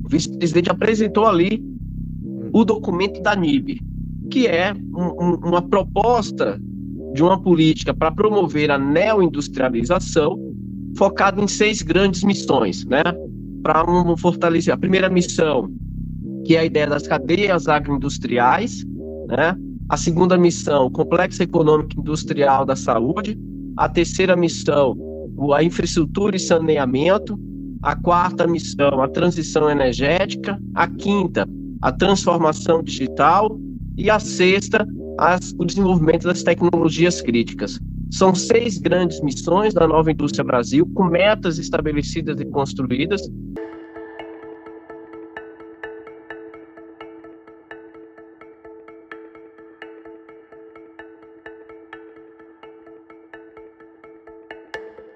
O vice-presidente apresentou ali o documento da NIB, que é uma proposta de uma política para promover a neoindustrialização, focado em 6 grandes missões, né? Para fortalecer a primeira missão, que é a ideia das cadeias agroindustriais, né? A segunda missão, o complexo econômico industrial da saúde. A terceira missão, a infraestrutura e saneamento. A quarta missão, a transição energética. A quinta, a transformação digital. E a sexta, o desenvolvimento das tecnologias críticas. São 6 grandes missões da Nova Indústria Brasil, com metas estabelecidas e construídas.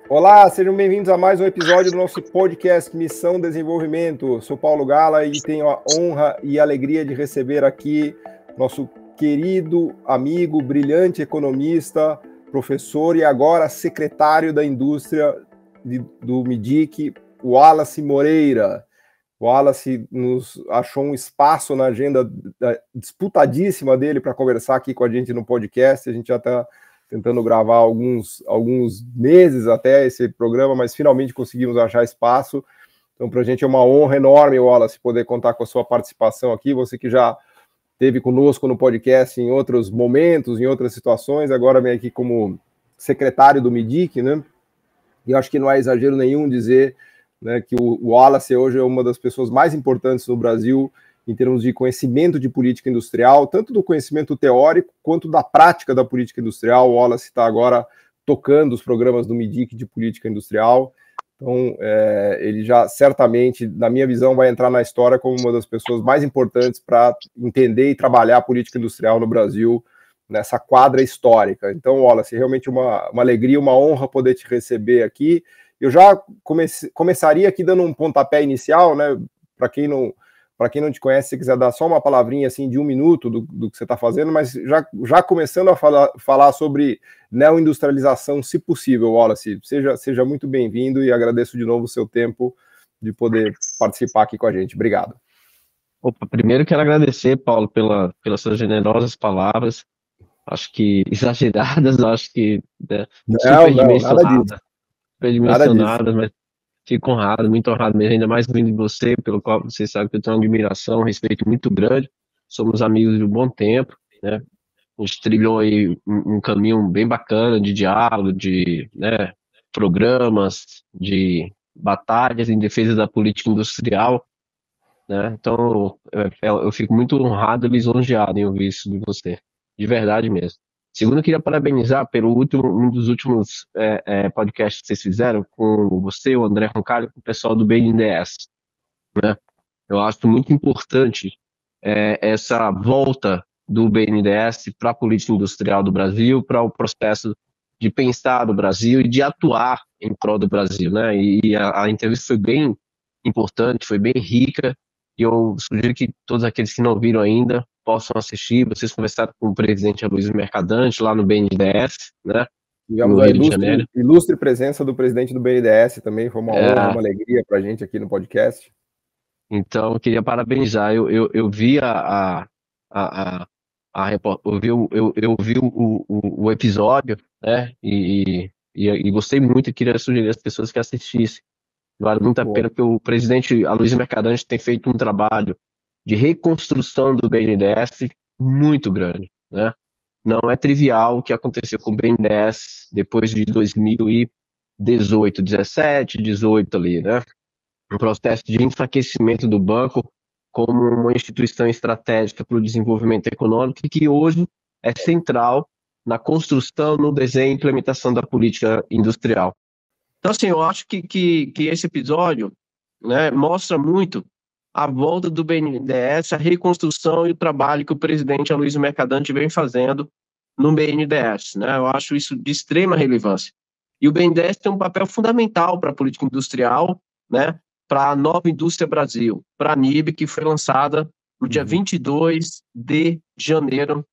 Olá, sejam bem-vindos a mais um episódio do nosso podcast Missão Desenvolvimento. Sou Paulo Gala e tenho a honra e a alegria de receber aqui nosso querido amigo, brilhante economista, professor e agora secretário da indústria do MIDIC, Wallace Moreira. O Wallace nos achou um espaço na agenda disputadíssima dele para conversar aqui com a gente no podcast. A gente já está tentando gravar alguns meses até esse programa, mas finalmente conseguimos achar espaço. Então, para a gente é uma honra enorme, Wallace, poder contar com a sua participação aqui. Você que já esteve conosco no podcast em outros momentos, em outras situações, agora vem aqui como secretário do MIDIC, né? E eu acho que não é exagero nenhum dizer, né, que o Wallace hoje é uma das pessoas mais importantes no Brasil em termos de conhecimento de política industrial, tanto do conhecimento teórico quanto da prática da política industrial. O Wallace está agora tocando os programas do MIDIC de política industrial. Então, ele já certamente, na minha visão, vai entrar na história como uma das pessoas mais importantes para entender e trabalhar a política industrial no Brasil nessa quadra histórica. Então, Wallace, realmente uma alegria, uma honra poder te receber aqui. Eu já começaria aqui dando um pontapé inicial, né? Para quem não te conhece, se quiser dar só uma palavrinha assim de 1 minuto do que você está fazendo, mas já começando a falar sobre neoindustrialização, se possível, Wallace, seja muito bem-vindo e agradeço de novo o seu tempo de poder participar aqui com a gente. Obrigado. Opa, primeiro quero agradecer, Paulo, pelas suas generosas palavras, acho que exageradas, acho que superdimensionadas, mas fico honrado, muito honrado mesmo, ainda mais vindo de você, pelo qual você sabe que eu tenho uma admiração, um respeito muito grande. Somos amigos de um bom tempo, né? A gente trilhou aí um caminho bem bacana de diálogo, de, né, programas, de batalhas em defesa da política industrial, né? Então, eu fico muito honrado e lisonjeado em ouvir isso de você, de verdade mesmo. Segundo, eu queria parabenizar pelo um dos últimos podcasts que vocês fizeram com você, o André Roncalho, com o pessoal do BNDES, né? Eu acho muito importante essa volta do BNDES para a política industrial do Brasil, para o processo de pensar do Brasil e de atuar em prol do Brasil, né? E a entrevista foi bem importante, foi bem rica, e eu sugiro que todos aqueles que não viram ainda possam assistir. Vocês conversaram com o presidente Aloysio Mercadante lá no BNDES, né? Tivemos a ilustre presença do presidente do BNDES também, foi uma honra, uma alegria para a gente aqui no podcast. Então, eu queria parabenizar. Eu vi eu vi o episódio, né? E gostei muito e queria sugerir às pessoas que assistissem. Vale muito a pena, porque o presidente Aloysio Mercadante tem feito um trabalho de reconstrução do BNDES muito grande, né? Não é trivial o que aconteceu com o BNDES depois de 2018, 17, 18 ali, né? Um processo de enfraquecimento do banco como uma instituição estratégica para o desenvolvimento econômico e que hoje é central na construção, no desenho e implementação da política industrial. Então, assim, eu acho que esse episódio, né, mostra muito a volta do BNDES, a reconstrução e o trabalho que o presidente Aloysio Mercadante vem fazendo no BNDES, né? Eu acho isso de extrema relevância. E o BNDES tem um papel fundamental para a política industrial, né, para a Nova Indústria Brasil, para a NIB, que foi lançada no dia 22 de janeiro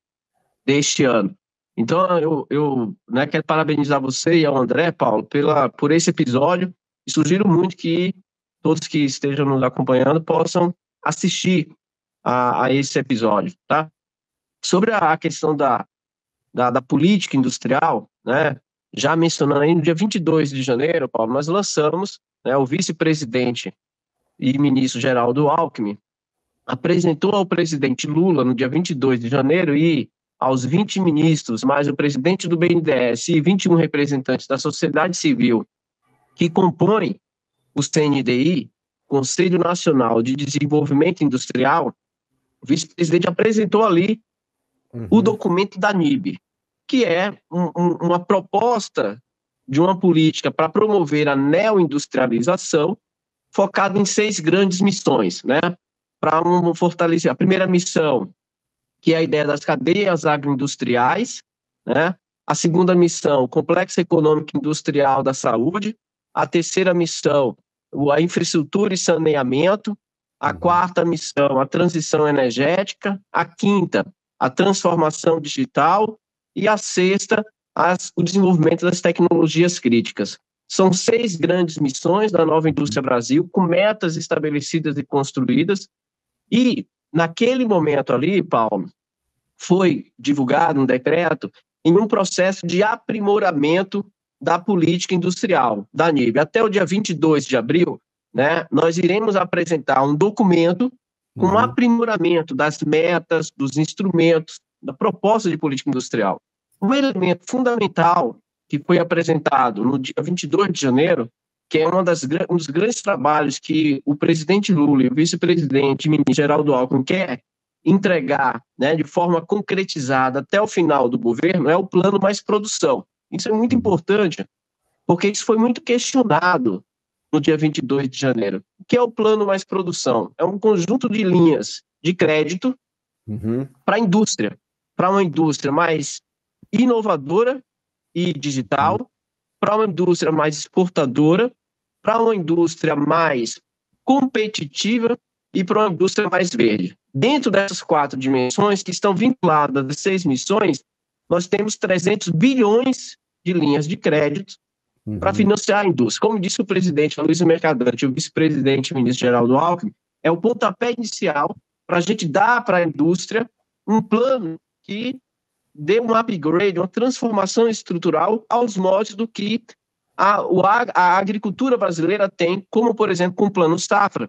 deste ano. Então, eu quero parabenizar você e ao André, Paulo, por esse episódio, e sugiro muito que todos que estejam nos acompanhando possam assistir a esse episódio, tá? Sobre a questão da política industrial, né? Já mencionando aí, no dia 22 de janeiro, Paulo, nós lançamos, né, o vice-presidente e ministro Geraldo Alckmin apresentou ao presidente Lula no dia 22 de janeiro e aos 20 ministros, mais o presidente do BNDES e 21 representantes da sociedade civil que compõem o CNDI, Conselho Nacional de Desenvolvimento Industrial, o vice-presidente apresentou ali o documento da NIB, que é uma proposta de uma política para promover a neoindustrialização focada em 6 grandes missões, né? Para fortalecer a primeira missão, que é a ideia das cadeias agroindustriais, né? A segunda missão, complexo econômico industrial da saúde. A terceira missão, a infraestrutura e saneamento. A quarta missão, a transição energética. A quinta, a transformação digital. E a sexta, o desenvolvimento das tecnologias críticas. São 6 grandes missões da Nova Indústria Brasil, com metas estabelecidas e construídas. E, naquele momento ali, Paulo, foi divulgado um decreto em um processo de aprimoramento da política industrial da NIB. Até o dia 22 de abril, né, nós iremos apresentar um documento com um aprimoramento das metas, dos instrumentos, da proposta de política industrial. Um elemento fundamental que foi apresentado no dia 22 de janeiro, que é um dos grandes trabalhos que o presidente Lula e o vice-presidente ministro Geraldo Alckmin quer entregar, né, de forma concretizada até o final do governo, é o Plano Mais Produção. Isso é muito importante, porque isso foi muito questionado no dia 22 de janeiro. O que é o Plano Mais Produção? É um conjunto de linhas de crédito para a indústria, para uma indústria mais inovadora e digital, para uma indústria mais exportadora, para uma indústria mais competitiva e para uma indústria mais verde. Dentro dessas 4 dimensões que estão vinculadas às 6 missões, nós temos 300 bilhões de linhas de crédito para financiar a indústria. Como disse o presidente Luiz Mercadante e o vice-presidente ministro Geraldo Alckmin, é o pontapé inicial para a gente dar para a indústria um plano que dê um upgrade, uma transformação estrutural aos moldes do que a agricultura brasileira tem, como, por exemplo, com o Plano Safra,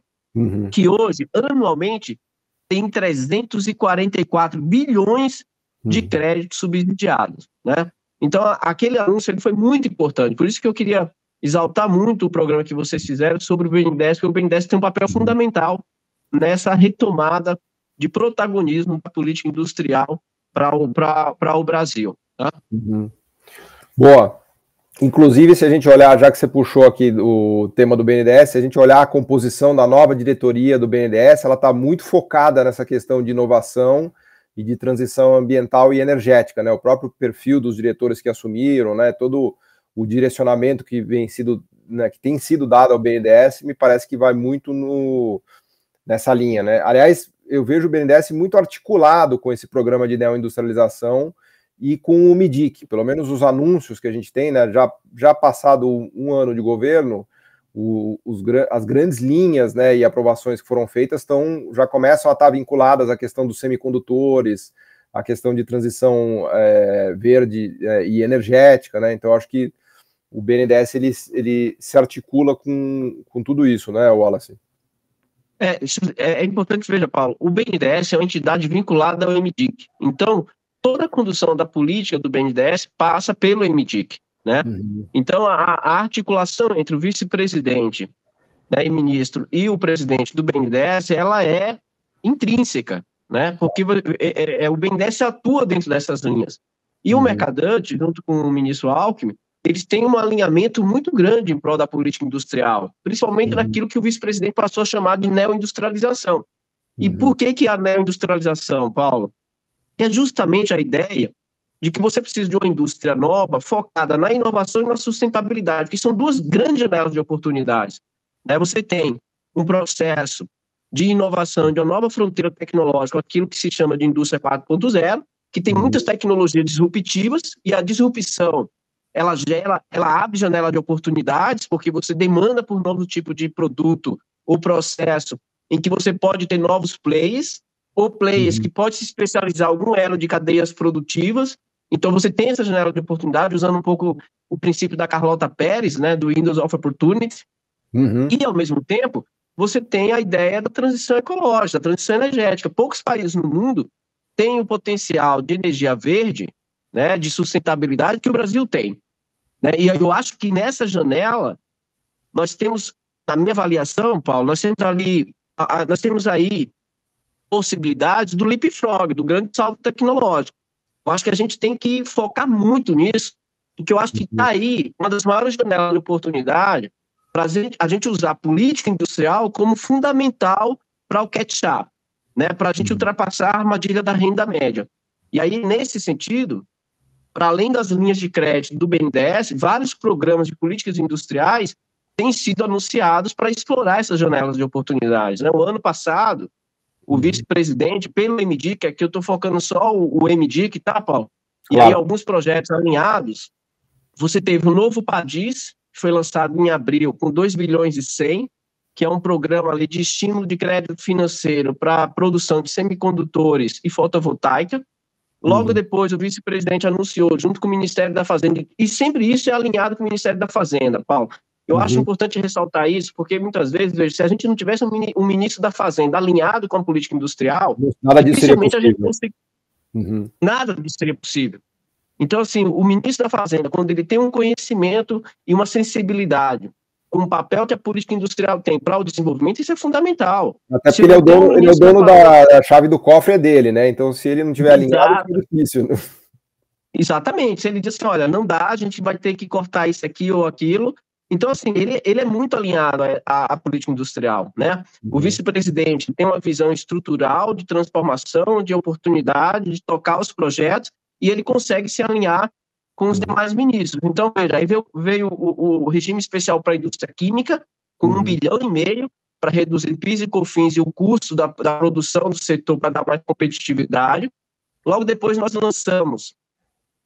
que hoje, anualmente, tem 344 bilhões de créditos subsidiados, né? Então, aquele anúncio ele foi muito importante. Por isso que eu queria exaltar muito o programa que vocês fizeram sobre o BNDES, porque o BNDES tem um papel fundamental nessa retomada de protagonismo da política industrial para o Brasil. Tá? Boa. Inclusive, se a gente olhar, já que você puxou aqui o tema do BNDES, se a gente olhar a composição da nova diretoria do BNDES, ela está muito focada nessa questão de inovação e de transição ambiental e energética, né? O próprio perfil dos diretores que assumiram, né? Todo o direcionamento que tem sido dado ao BNDES, me parece que vai muito nessa linha, né? Aliás, eu vejo o BNDES muito articulado com esse programa de neoindustrialização e com o MIDIC, pelo menos os anúncios que a gente tem, né? Já passado um ano de governo, as grandes linhas, né, e aprovações que foram feitas já começam a estar vinculadas à questão dos semicondutores, à questão de transição verde e energética, né? Então, acho que o BNDES ele se articula com tudo isso, né, Wallace? É importante, veja, Paulo, o BNDES é uma entidade vinculada ao MIDIC. Então, toda a condução da política do BNDES passa pelo MIDIC. Né? Então, a articulação entre o vice-presidente, né, e ministro e o presidente do BNDES, ela é intrínseca, né? Porque o BNDES atua dentro dessas linhas. E o Mercadante, junto com o ministro Alckmin, eles têm um alinhamento muito grande em prol da política industrial, principalmente naquilo que o vice-presidente passou a chamar de neoindustrialização. E por que a neoindustrialização, Paulo? É justamente a ideia de que você precisa de uma indústria nova, focada na inovação e na sustentabilidade, que são 2 grandes janelas de oportunidades. Né? Você tem um processo de inovação, de uma nova fronteira tecnológica, aquilo que se chama de indústria 4.0, que tem muitas tecnologias disruptivas, e a disrupção, ela abre janela de oportunidades, porque você demanda por um novo tipo de produto o processo em que você pode ter novos players, ou players que podem se especializar em algum elo de cadeias produtivas. Então, você tem essa janela de oportunidade, usando um pouco o princípio da Carlota Pérez, né, do Windows of Opportunity, e, ao mesmo tempo, você tem a ideia da transição ecológica, da transição energética. Poucos países no mundo têm o potencial de energia verde, né, de sustentabilidade que o Brasil tem. Né? E eu acho que nessa janela, nós temos, na minha avaliação, Paulo, nós temos aí possibilidades do leapfrog, do grande salto tecnológico. Eu acho que a gente tem que focar muito nisso, porque eu acho que está aí uma das maiores janelas de oportunidade para a gente usar a política industrial como fundamental para o catch-up, né? Para a gente ultrapassar a armadilha da renda média. E aí, nesse sentido, para além das linhas de crédito do BNDES, vários programas de políticas industriais têm sido anunciados para explorar essas janelas de oportunidades. Né? O ano passado, o vice-presidente, pelo MDIC, aqui eu estou focando só o MDIC, tá, Paulo? E aí alguns projetos alinhados, você teve o novo PADIS, que foi lançado em abril, com 2 bilhões e 100, que é um programa ali de estímulo de crédito financeiro para a produção de semicondutores e fotovoltaica. Logo depois, o vice-presidente anunciou, junto com o Ministério da Fazenda, e sempre isso é alinhado com o Ministério da Fazenda, Paulo. Eu acho importante ressaltar isso, porque muitas vezes, veja, se a gente não tivesse um ministro da Fazenda alinhado com a política industrial, nada disso seria possível. Nada disso seria possível. Então, assim, o ministro da Fazenda, quando ele tem um conhecimento e uma sensibilidade com o papel que a política industrial tem para o desenvolvimento, isso é fundamental. Até porque ele é o dono da chave do cofre é dele, né? Então, se ele não tiver alinhado, é difícil. Exatamente. Se ele diz assim, olha, não dá, a gente vai ter que cortar isso aqui ou aquilo. Então, assim, ele é muito alinhado à política industrial, né? O vice-presidente tem uma visão estrutural de transformação, de oportunidade, de tocar os projetos, e ele consegue se alinhar com os demais ministros. Então, veja, aí veio o regime especial para a indústria química, com 1,5 bilhão, para reduzir PIS e COFINS e o custo da produção do setor para dar mais competitividade. Logo depois, nós lançamos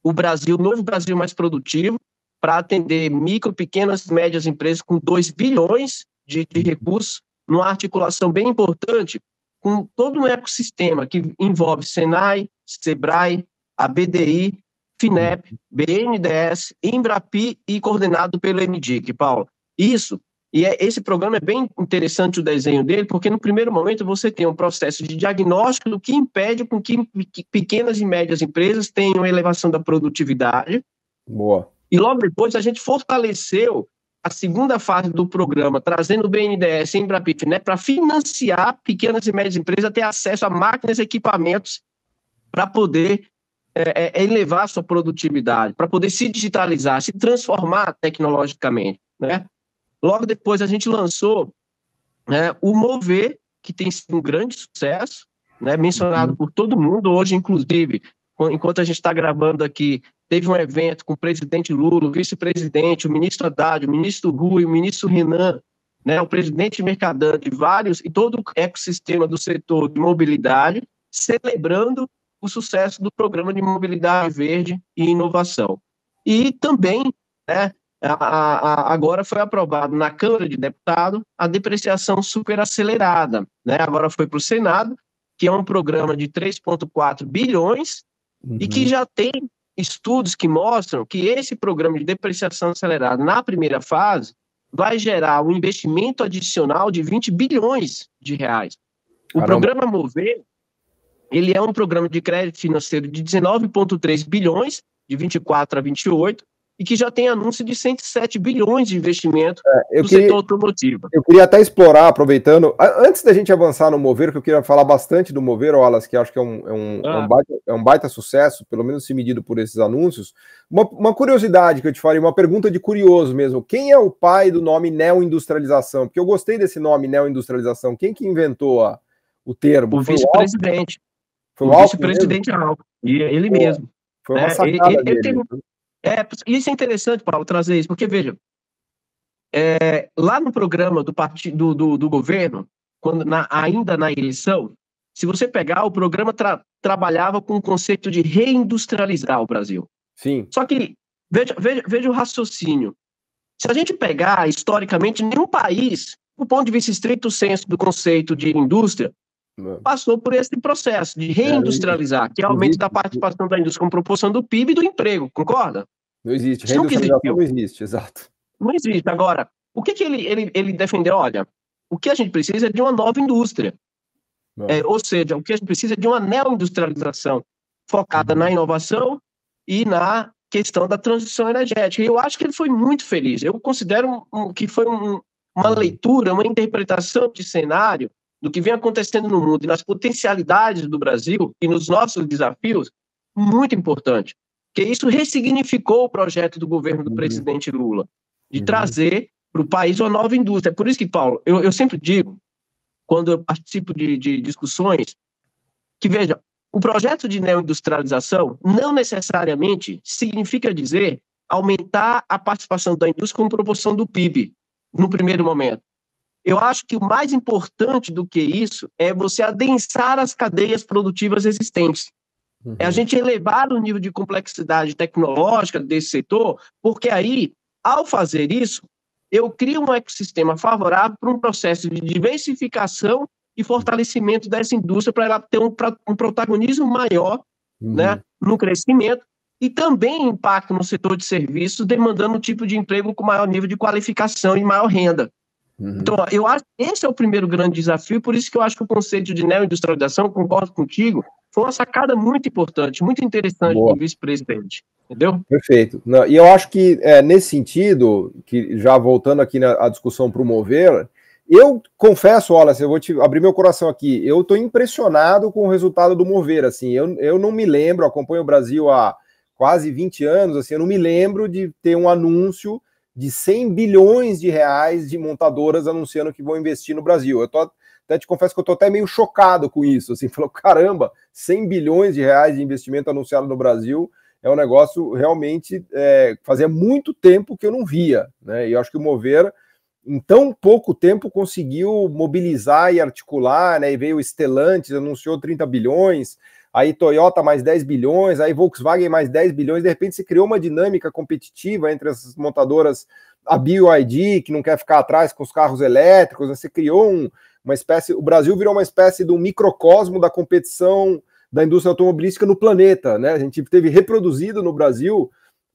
o Novo Brasil Mais Produtivo, para atender micro, pequenas e médias empresas com 2 bilhões de recursos, numa articulação bem importante com todo um ecossistema que envolve Senai, Sebrae, a BDI, FINEP, BNDES, Embrapi e coordenado pelo MDIC, Paulo. Esse programa é bem interessante o desenho dele, porque no primeiro momento você tem um processo de diagnóstico do que impede com que pequenas e médias empresas tenham elevação da produtividade. Boa. E logo depois a gente fortaleceu a segunda fase do programa, trazendo o BNDES e o Embrapi, né, para financiar pequenas e médias empresas a ter acesso a máquinas e equipamentos para poder elevar a sua produtividade, para poder se digitalizar, se transformar tecnologicamente. Né? Logo depois a gente lançou o Mover, que tem sido um grande sucesso, né, mencionado por todo mundo hoje, inclusive, enquanto a gente está gravando aqui, teve um evento com o presidente Lula, o vice-presidente, o ministro Haddad, o ministro Rui, o ministro Renan, né, o presidente Mercadante, e todo o ecossistema do setor de mobilidade, celebrando o sucesso do programa de mobilidade verde e inovação. E também, né, agora foi aprovado na Câmara de Deputados a depreciação superacelerada, né, agora foi para o Senado, que é um programa de 3,4 bilhões e que já tem estudos que mostram que esse programa de depreciação acelerada na primeira fase vai gerar um investimento adicional de 20 bilhões de reais. O programa Mover, ele é um programa de crédito financeiro de 19,3 bilhões, de 24 a 28, e que já tem anúncio de 107 bilhões de investimento no setor automotivo. Eu queria até explorar, aproveitando, antes da gente avançar no Mover, que eu queria falar bastante do Mover, Wallace, que acho que é um baita sucesso, pelo menos se medido por esses anúncios. Uma curiosidade que eu te falei, uma pergunta de curioso mesmo, quem é o pai do nome neoindustrialização? Porque eu gostei desse nome, neoindustrialização. Quem que inventou o termo? O vice-presidente. Foi o vice-presidente Alckmin, ele mesmo. Foi uma sacada dele. Isso é interessante, Paulo, trazer isso, porque, veja, lá no programa do governo, ainda na eleição, se você pegar, o programa trabalhava com o conceito de reindustrializar o Brasil. Sim. Só que, veja o raciocínio. Se a gente pegar, historicamente, nenhum país do ponto de vista estricto senso do conceito de indústria, passou por esse processo de reindustrializar, que é o aumento da participação da indústria como proporção do PIB e do emprego, concorda? Não existe, reindustrialização não existe, exato. Não existe. Agora, o que ele defendeu? Olha, o que a gente precisa é de uma nova indústria. Ou seja, o que a gente precisa é de uma neoindustrialização focada na inovação e na questão da transição energética. E eu acho que ele foi muito feliz. Eu considero que foi uma leitura, uma interpretação de cenário do que vem acontecendo no mundo e nas potencialidades do Brasil e nos nossos desafios, muito importante. Porque isso ressignificou o projeto do governo do presidente Lula, de trazer para o país uma nova indústria. É por isso que, Paulo, eu sempre digo, quando eu participo de discussões, que, veja, o projeto de neoindustrialização não necessariamente significa dizer aumentar a participação da indústria como proporção do PIB, no primeiro momento. Eu acho que o mais importante do que isso é você adensar as cadeias produtivas existentes. É a gente elevar o nível de complexidade tecnológica desse setor, porque aí, ao fazer isso, eu crio um ecossistema favorável para um processo de diversificação e fortalecimento dessa indústria para ela ter um protagonismo maior, né, no crescimento e também impacto no setor de serviços, demandando um tipo de emprego com maior nível de qualificação e maior renda. Então, eu acho que esse é o primeiro grande desafio, por isso que eu acho que o conceito de neoindustrialização, concordo contigo, foi uma sacada muito importante, muito interessante do vice-presidente, entendeu? Perfeito. E eu acho que, nesse sentido, que já voltando aqui na discussão para o Mover, eu confesso, olha, eu vou te abrir meu coração aqui, eu estou impressionado com o resultado do Mover, assim, eu não me lembro, acompanho o Brasil há quase 20 anos, assim, eu não me lembro de ter um anúncio de 100 bilhões de reais de montadoras anunciando que vão investir no Brasil. Até te confesso que eu estou até meio chocado com isso, assim, falou, caramba, 100 bilhões de reais de investimento anunciado no Brasil é um negócio realmente, fazia muito tempo que eu não via, né, e eu acho que o Mover, em tão pouco tempo, conseguiu mobilizar e articular, né, e veio o Stellantis, anunciou 30 bilhões, aí Toyota mais 10 bilhões, aí Volkswagen mais 10 bilhões, de repente se criou uma dinâmica competitiva entre as montadoras, a BYD, que não quer ficar atrás com os carros elétricos, né? Você criou uma espécie, o Brasil virou uma espécie de um microcosmo da competição da indústria automobilística no planeta, né? A gente teve reproduzido no Brasil,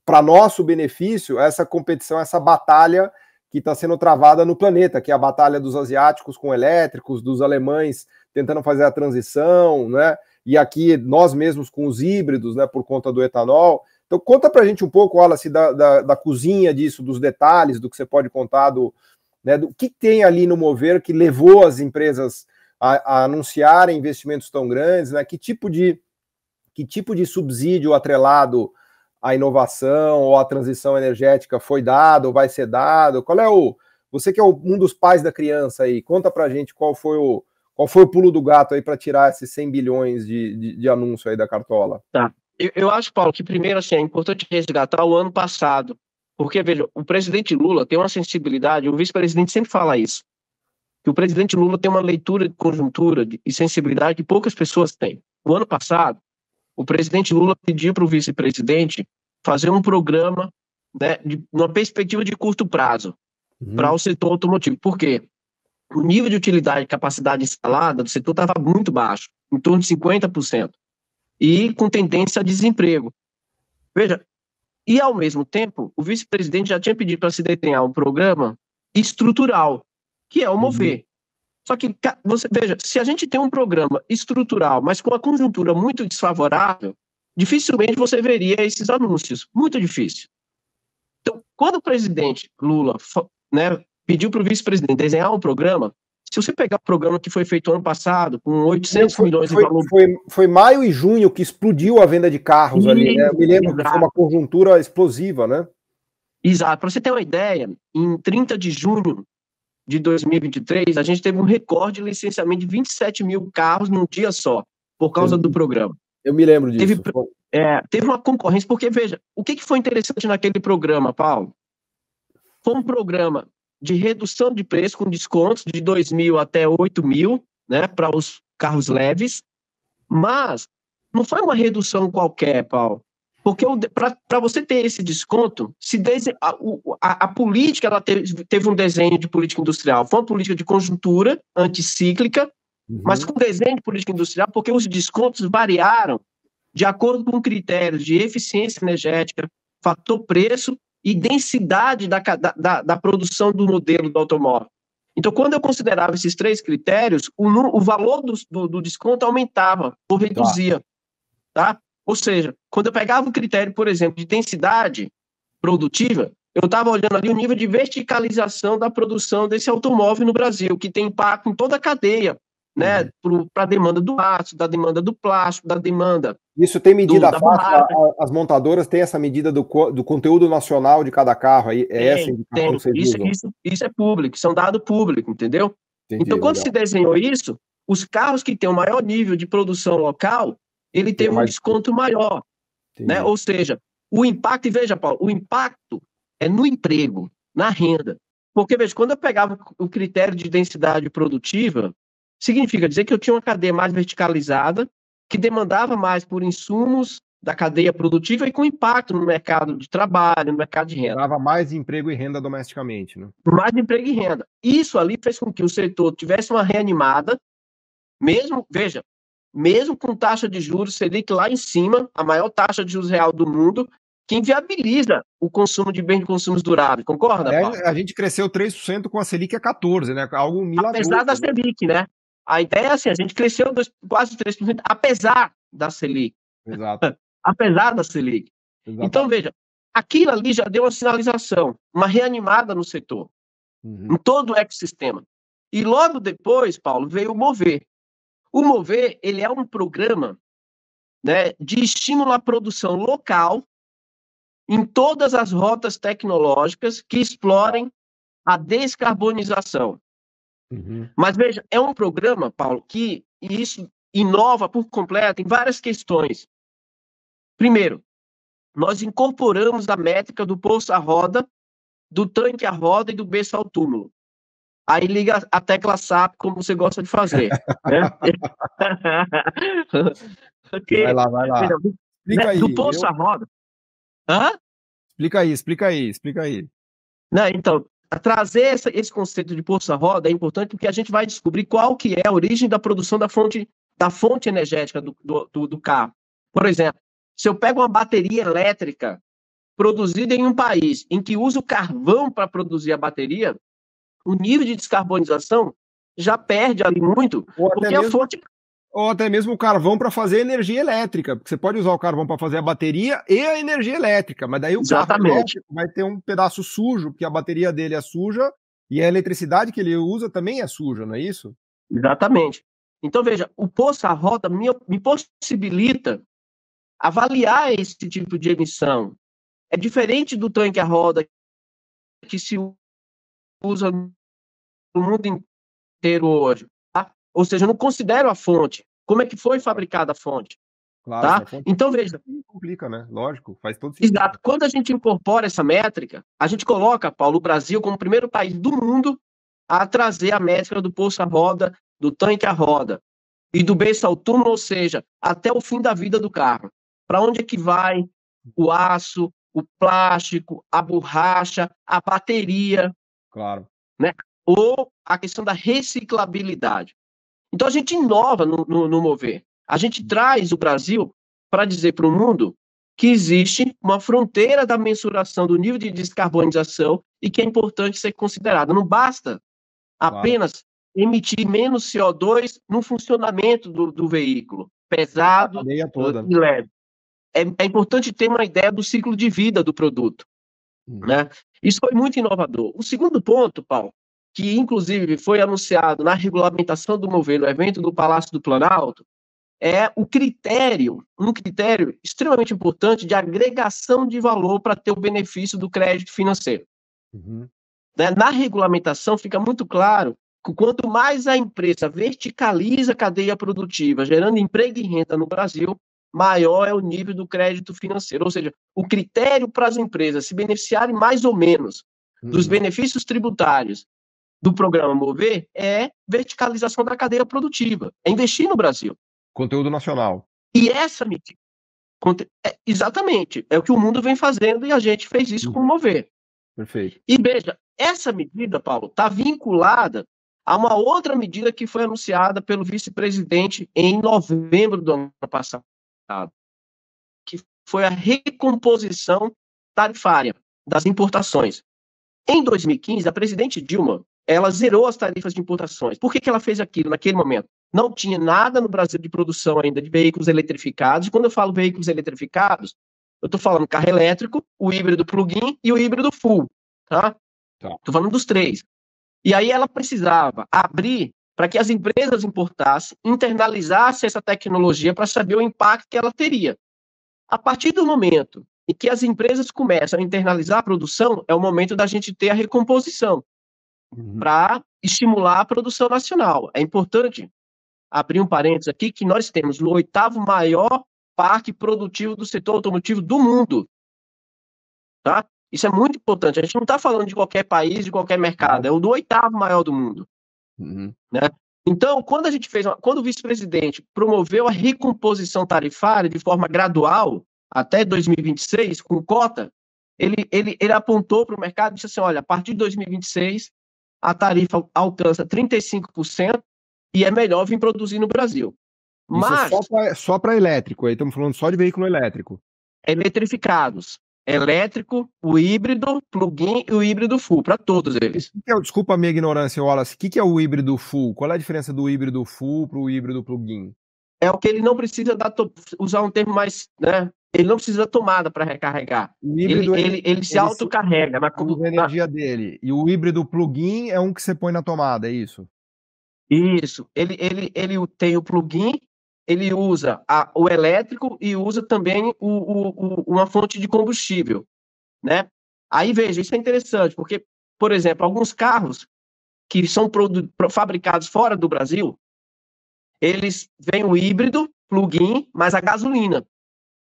para nosso benefício, essa competição, essa batalha que está sendo travada no planeta, que é a batalha dos asiáticos com elétricos, dos alemães tentando fazer a transição, né? E aqui nós mesmos com os híbridos, né, por conta do etanol. Então conta pra gente um pouco, Wallace, da cozinha disso, dos detalhes, do que você pode contar, do que tem ali no Mover que levou as empresas a anunciarem investimentos tão grandes, né? Que tipo de subsídio atrelado à inovação ou à transição energética foi dado ou vai ser dado? Qual é você que é um dos pais da criança aí, conta pra gente qual foi o pulo do gato aí para tirar esses 100 bilhões de anúncio aí da cartola? Tá. Eu acho, Paulo, que primeiro assim, é importante resgatar o ano passado, porque, veja, o presidente Lula tem uma sensibilidade, o vice-presidente sempre fala isso, que o presidente Lula tem uma leitura de conjuntura e sensibilidade que poucas pessoas têm. No ano passado, o presidente Lula pediu para o vice-presidente fazer um programa, né, numa perspectiva de curto prazo para o setor automotivo. Por quê? O nível de utilidade e capacidade instalada do setor estava muito baixo, em torno de 50%, e com tendência a desemprego. Veja, e ao mesmo tempo, o vice-presidente já tinha pedido para se desenhar um programa estrutural, que é o Mover. Só que, veja, se a gente tem um programa estrutural, mas com uma conjuntura muito desfavorável, dificilmente você veria esses anúncios, muito difícil. Então, quando o presidente Lula, né, pediu para o vice-presidente desenhar um programa, se você pegar o programa que foi feito ano passado, com 800 milhões de valor... Foi maio e junho que explodiu a venda de carros ali, né? Eu me lembro que foi uma conjuntura explosiva, né? Exato. Para você ter uma ideia, em 30 de junho de 2023, a gente teve um recorde de licenciamento de 27 mil carros num dia só, por causa do programa. Eu me lembro disso. Teve uma concorrência, porque, veja, o que foi interessante naquele programa, Paulo? Foi um programa de redução de preço com descontos de 2 mil até 8 mil, né, para os carros leves, mas não foi uma redução qualquer, Paulo. Porque para você ter esse desconto, a política ela teve um desenho de política industrial. Foi uma política de conjuntura anticíclica, mas com desenho de política industrial, porque os descontos variaram de acordo com critérios de eficiência energética, fator preço e densidade da produção do modelo do automóvel. Então, quando eu considerava esses 3 critérios, o valor do desconto aumentava ou reduzia. Tá? Ou seja, quando eu pegava o critério, por exemplo, de densidade produtiva, eu estava olhando ali o nível de verticalização da produção desse automóvel no Brasil, que tem impacto em toda a cadeia, né? Para a demanda do aço, da demanda do plástico, da demanda. Isso tem medida fácil? As montadoras têm essa medida do conteúdo nacional de cada carro? Essa indicação que vocês usam? Isso é público, isso é um dado público, entendeu? Entendi, então, quando se desenhou isso, os carros que têm o maior nível de produção local, ele teve um desconto maior, né? Ou seja, o impacto, e veja, Paulo, o impacto é no emprego, na renda. Porque, veja, quando eu pegava o critério de densidade produtiva, significa dizer que eu tinha uma cadeia mais verticalizada, que demandava mais por insumos da cadeia produtiva e com impacto no mercado de trabalho, no mercado de renda. Dava mais emprego e renda domesticamente, né? Mais emprego e renda. Isso ali fez com que o setor tivesse uma reanimada, mesmo com taxa de juros Selic lá em cima, a maior taxa de juros real do mundo, que inviabiliza o consumo de bens de consumos duráveis. Concorda, Paulo? A gente cresceu 3% com a Selic a 14%, né? Algo milagroso. Apesar da Selic, né? A ideia é assim, a gente cresceu quase 3%, apesar da Selic. Exato. Apesar da Selic. Exatamente. Então, veja, aquilo ali já deu uma sinalização, uma reanimada no setor, em todo o ecossistema. E logo depois, Paulo, veio o Mover. O Mover, ele é um programa, né, de estímulo à produção local em todas as rotas tecnológicas que explorem a descarbonização. Mas veja, é um programa, Paulo, que isso inova por completo em várias questões. Primeiro, nós incorporamos a métrica do poço à roda, do tanque à roda e do berço ao túmulo. Aí liga a tecla SAP, como você gosta de fazer. Né? Okay. Vai lá. Explica aí. Do poço à roda. Hã? Explica aí. Não, então, trazer esse conceito de poço à roda é importante porque a gente vai descobrir qual que é a origem da produção da fonte energética do carro. Por exemplo, se eu pego uma bateria elétrica produzida em um país em que usa o carvão para produzir a bateria, o nível de descarbonização já perde ali muito, porque a fonte... Ou até mesmo o carvão para fazer energia elétrica, porque você pode usar o carvão para fazer a bateria e a energia elétrica, mas daí o carro elétrico vai ter um pedaço sujo, porque a bateria dele é suja e a eletricidade que ele usa também é suja, não é isso? Exatamente. Então, veja, o poço à roda me possibilita avaliar esse tipo de emissão. É diferente do tanque à roda que se usa no mundo inteiro hoje. Tá? Ou seja, eu não considero a fonte. Como é que foi fabricada a fonte? Claro, tá? Então, veja. Complica, né? Lógico, faz todo sentido. Exato. Quando a gente incorpora essa métrica, a gente coloca, Paulo, o Brasil como o primeiro país do mundo a trazer a métrica do poço à roda, do tanque à roda e do berço ao túmulo, ou seja, até o fim da vida do carro. Para onde é que vai o aço, o plástico, a borracha, a bateria? Claro. Né? Ou a questão da reciclabilidade. Então, a gente inova no Mover. A gente traz o Brasil para dizer para o mundo que existe uma fronteira da mensuração do nível de descarbonização e que é importante ser considerada. Não basta apenas emitir menos CO2 no funcionamento do veículo, pesado e leve. É importante ter uma ideia do ciclo de vida do produto. Né? Isso foi muito inovador. O segundo ponto, Paulo, que inclusive foi anunciado na regulamentação do Mover, no evento do Palácio do Planalto, é um critério extremamente importante de agregação de valor para ter o benefício do crédito financeiro. Né? Na regulamentação fica muito claro que quanto mais a empresa verticaliza a cadeia produtiva, gerando emprego e renda no Brasil, maior é o nível do crédito financeiro. Ou seja, o critério para as empresas se beneficiarem mais ou menos dos benefícios tributários do programa Mover é verticalização da cadeia produtiva, é investir no Brasil. Conteúdo nacional. E essa medida, Exatamente, é o que o mundo vem fazendo e a gente fez isso com o Mover. Perfeito. E veja, essa medida, Paulo, está vinculada a uma outra medida que foi anunciada pelo vice-presidente em novembro do ano passado, que foi a recomposição tarifária das importações. Em 2015, a presidente Dilma, ela zerou as tarifas de importações. Por que ela fez aquilo naquele momento? Não tinha nada no Brasil de produção ainda de veículos eletrificados. E quando eu falo veículos eletrificados, eu estou falando carro elétrico, o híbrido plug-in e o híbrido full. Tá? Estou falando dos três. E aí ela precisava abrir para que as empresas importassem, internalizassem essa tecnologia para saber o impacto que ela teria. A partir do momento em que as empresas começam a internalizar a produção, é o momento da gente ter a recomposição para estimular a produção nacional. É importante abrir um parênteses aqui que nós temos o 8º maior parque produtivo do setor automotivo do mundo. Tá? Isso é muito importante. A gente não está falando de qualquer país, de qualquer mercado. É o do 8º maior do mundo. Né? Então, quando o vice-presidente promoveu a recomposição tarifária de forma gradual até 2026, com cota, ele apontou para o mercado e disse assim, olha, a partir de 2026, a tarifa alcança 35% e é melhor vir produzir no Brasil. Mas é só para elétrico, aí estamos falando só de veículo elétrico. Eletrificados. Elétrico, o híbrido, plug-in e o híbrido full, para todos eles. Desculpa a minha ignorância, Wallace, o que é o híbrido full? Qual é a diferença do híbrido full para o híbrido plug-in? É o que ele não precisa usar um termo mais, né? Ele não precisa da tomada para recarregar. O híbrido ele se autocarrega. A energia dele. E o híbrido plug-in é um que você põe na tomada, é isso? Isso. Ele tem o plug-in, ele usa o elétrico e usa também uma fonte de combustível, né? Aí, veja, isso é interessante, porque, por exemplo, alguns carros que são fabricados fora do Brasil, eles vêm o híbrido, plug-in, mas a gasolina.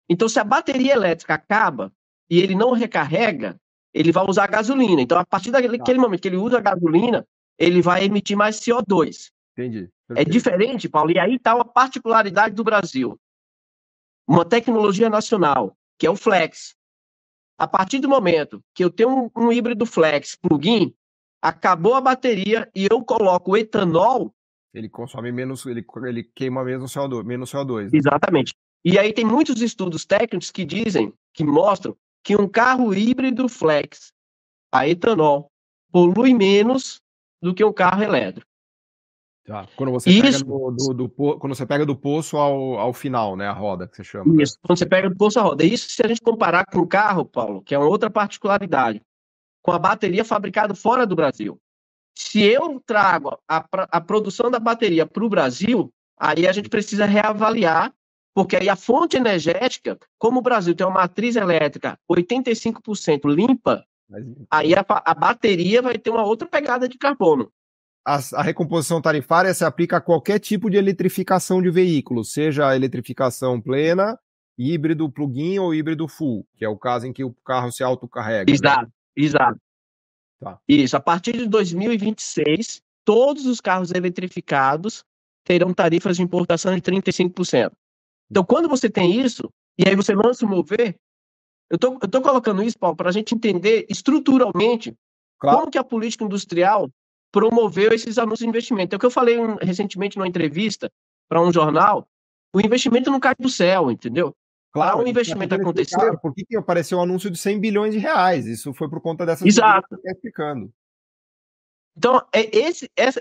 Então, se a bateria elétrica acaba e ele não recarrega, ele vai usar gasolina. Então, a partir daquele momento que ele usa a gasolina, ele vai emitir mais CO2. Entendi. É diferente, Paulo, e aí está uma particularidade do Brasil. Uma tecnologia nacional, que é o Flex. A partir do momento que eu tenho um híbrido Flex plug-in, acabou a bateria e eu coloco o etanol... Ele consome menos, ele queima menos CO2. Né? Exatamente. E aí tem muitos estudos técnicos que mostram que um carro híbrido Flex a etanol polui menos do que um carro elétrico. Tá. Quando você pega quando você pega do poço ao final, né, a roda que você chama. Isso, né? Quando você pega do poço à roda. Isso se a gente comparar com o carro, Paulo, que é uma outra particularidade, com a bateria fabricada fora do Brasil. Se eu trago a produção da bateria para o Brasil, aí a gente precisa reavaliar, porque aí a fonte energética, como o Brasil tem uma matriz elétrica 85% limpa, aí a bateria vai ter uma outra pegada de carbono. A recomposição tarifária se aplica a qualquer tipo de eletrificação de veículos, seja a eletrificação plena, híbrido plug-in ou híbrido full, que é o caso em que o carro se autocarrega. Exato, né? Exato. Tá. Isso, a partir de 2026, todos os carros eletrificados terão tarifas de importação de 35%. Então, quando você tem isso, e aí você lança o Mover, eu tô colocando isso, Paulo, para a gente entender estruturalmente como que a política industrial promoveu esses anúncios de investimento. É o que eu falei recentemente numa entrevista para um jornal, o investimento não cai do céu, entendeu? Claro, para o investimento acontecer... Por que apareceu um anúncio de 100 bilhões de reais? Isso foi por conta dessas Exato. medidas que você está explicando. Então,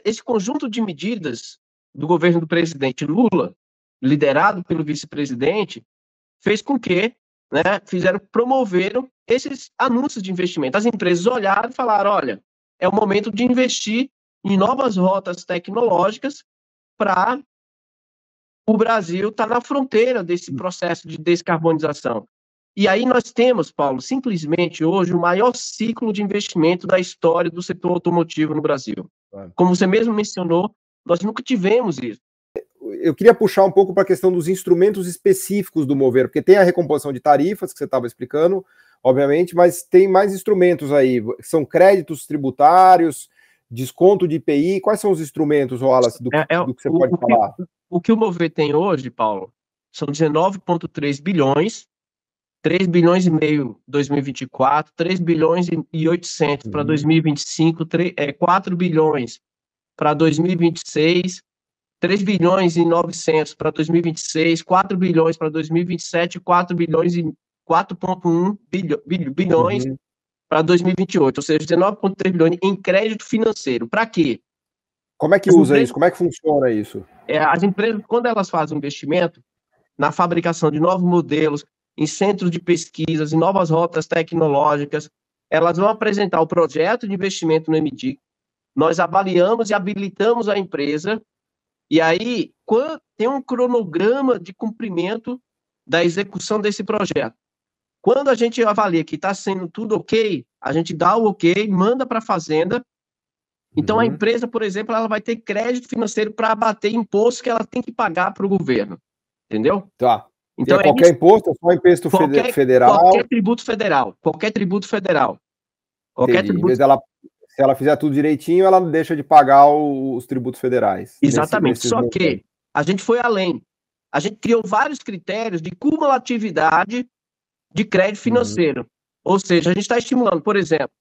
esse conjunto de medidas do governo do presidente Lula, liderado pelo vice-presidente, fez com que, né, promoveram esses anúncios de investimento. As empresas olharam e falaram, olha, é o momento de investir em novas rotas tecnológicas para o Brasil estar na fronteira desse processo de descarbonização. E aí nós temos, Paulo, simplesmente hoje o maior ciclo de investimento da história do setor automotivo no Brasil. Como você mesmo mencionou, nós nunca tivemos isso. Eu queria puxar um pouco para a questão dos instrumentos específicos do Mover, porque tem a recomposição de tarifas, que você estava explicando, obviamente, mas tem mais instrumentos aí. São créditos tributários, desconto de IPI. Quais são os instrumentos, Wallace, do que você pode falar? O que o Mover tem hoje, Paulo, são 19,3 bilhões, 3 bilhões e meio em 2024, 3 bilhões e 800 para 2025, 4 bilhões para 2026, 3 bilhões e 900 para 2026, 4 bilhões para 2027, 4 bilhões e 4,1 bilhões para 2028, ou seja, 19,3 bilhões em crédito financeiro. Para quê? Como é que usa isso? Como é que funciona isso? As empresas, quando elas fazem investimento na fabricação de novos modelos, em centros de pesquisas, em novas rotas tecnológicas, elas vão apresentar o projeto de investimento no MDIC, nós avaliamos e habilitamos a empresa, e aí tem um cronograma de cumprimento da execução desse projeto. Quando a gente avalia que está sendo tudo ok, a gente dá o ok, manda para a Fazenda. Então, a empresa, por exemplo, ela vai ter crédito financeiro para abater imposto que ela tem que pagar para o governo. Entendeu? Tá. Então, qualquer imposto, é só imposto federal? Qualquer tributo federal. Qualquer tributo federal. Qualquer tributo... Se ela fizer tudo direitinho, ela deixa de pagar os tributos federais. Exatamente. Só que a gente foi além. A gente criou vários critérios de cumulatividade de crédito financeiro. Ou seja, a gente está estimulando, por exemplo,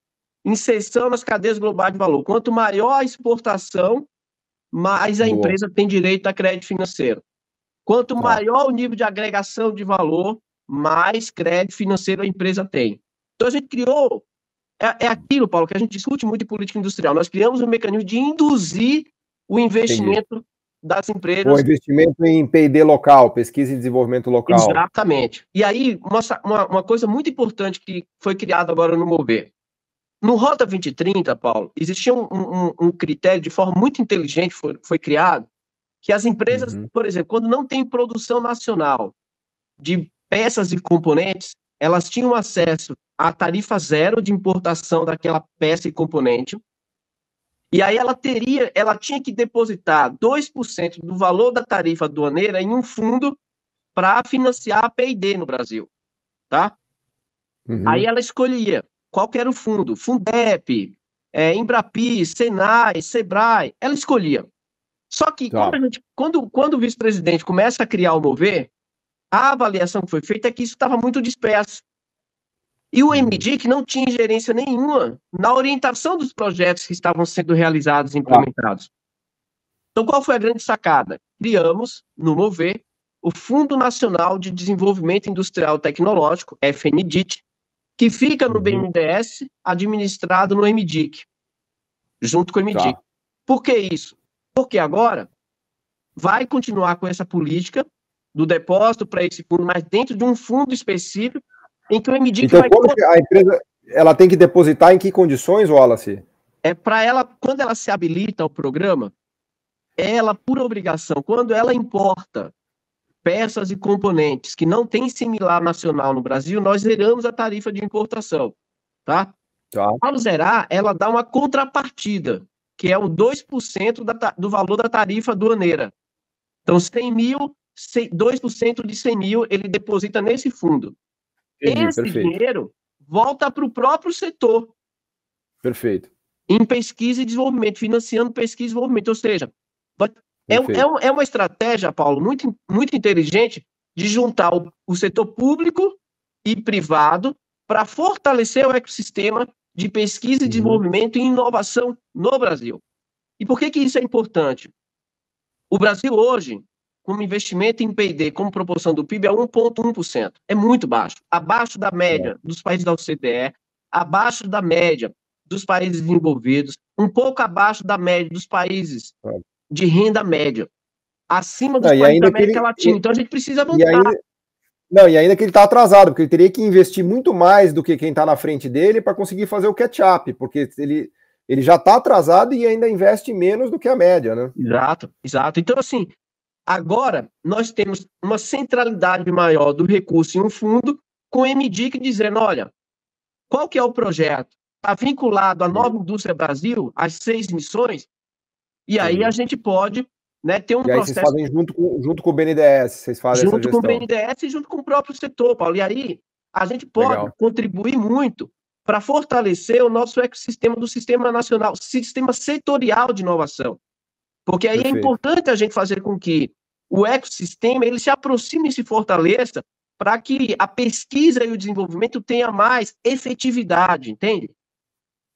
inserção nas cadeias globais de valor. Quanto maior a exportação, mais a empresa tem direito a crédito financeiro. Quanto maior o nível de agregação de valor, mais crédito financeiro a empresa tem. Então, a gente criou... É aquilo, Paulo, que a gente discute muito em política industrial. Nós criamos um mecanismo de induzir o investimento das empresas. O investimento em P&D local, pesquisa e desenvolvimento local. Exatamente. E aí, uma coisa muito importante que foi criada agora no Mover. No Rota 2030, Paulo, existia um critério de forma muito inteligente, foi criado, que as empresas, por exemplo, quando não tem produção nacional de peças e componentes, elas tinham acesso à tarifa zero de importação daquela peça e componente, e aí ela tinha que depositar 2% do valor da tarifa aduaneira em um fundo para financiar a P&D no Brasil, tá? Aí ela escolhia qual que era o fundo, Fundep, Embrapi, Senai, Sebrae, ela escolhia. Só que quando o vice-presidente começa a criar o Mover, a avaliação que foi feita é que isso estava muito disperso. E o MDIC não tinha ingerência nenhuma na orientação dos projetos que estavam sendo realizados e implementados. Então, qual foi a grande sacada? Criamos, no Mover, o Fundo Nacional de Desenvolvimento Industrial e Tecnológico, FNDIT, que fica no BNDES, administrado no MDIC, junto com o MDIC. Por que isso? Porque agora vai continuar com essa política do depósito para esse fundo, mas dentro de um fundo específico, em que o MDIC então, a empresa ela tem que depositar em que condições, Wallace? Para ela, quando ela se habilita ao programa, ela, por obrigação, quando ela importa peças e componentes que não tem similar nacional no Brasil, nós zeramos a tarifa de importação, tá? Ao zerar, ela dá uma contrapartida, que é o 2% do valor da tarifa aduaneira. Então, 100 mil, 2% de 100 mil, ele deposita nesse fundo. Esse dinheiro volta para o próprio setor. Perfeito. Em pesquisa e desenvolvimento, financiando pesquisa e desenvolvimento. Ou seja, é uma estratégia, Paulo, muito, muito inteligente de juntar o setor público e privado para fortalecer o ecossistema de pesquisa e desenvolvimento e inovação no Brasil. E por que isso é importante? O Brasil hoje, como investimento em P&D, como proporção do PIB, é 1,1%. É muito baixo. Abaixo da média dos países da OCDE, abaixo da média dos países desenvolvidos, um pouco abaixo da média dos países de renda média, acima dos países da América Latina. Então, a gente precisa avançar. E ainda que ele está atrasado, porque ele teria que investir muito mais do que quem está na frente dele para conseguir fazer o catch-up, porque ele já está atrasado e ainda investe menos do que a média, né? Exato. Então, assim, agora nós temos uma centralidade maior do recurso em um fundo, com o MDIC dizendo, olha, qual que é o projeto? Está vinculado à Nova Indústria Brasil, às 6 missões, e aí a gente pode, né, ter um processo... Vocês fazem junto com o BNDES, vocês fazem essa gestão. Junto com o BNDES e junto com o próprio setor, Paulo. E aí a gente pode contribuir muito para fortalecer o nosso ecossistema do Sistema Nacional, Sistema Setorial de Inovação. Porque aí é importante a gente fazer com que o ecossistema ele se aproxime e se fortaleça para que a pesquisa e o desenvolvimento tenha mais efetividade, entende?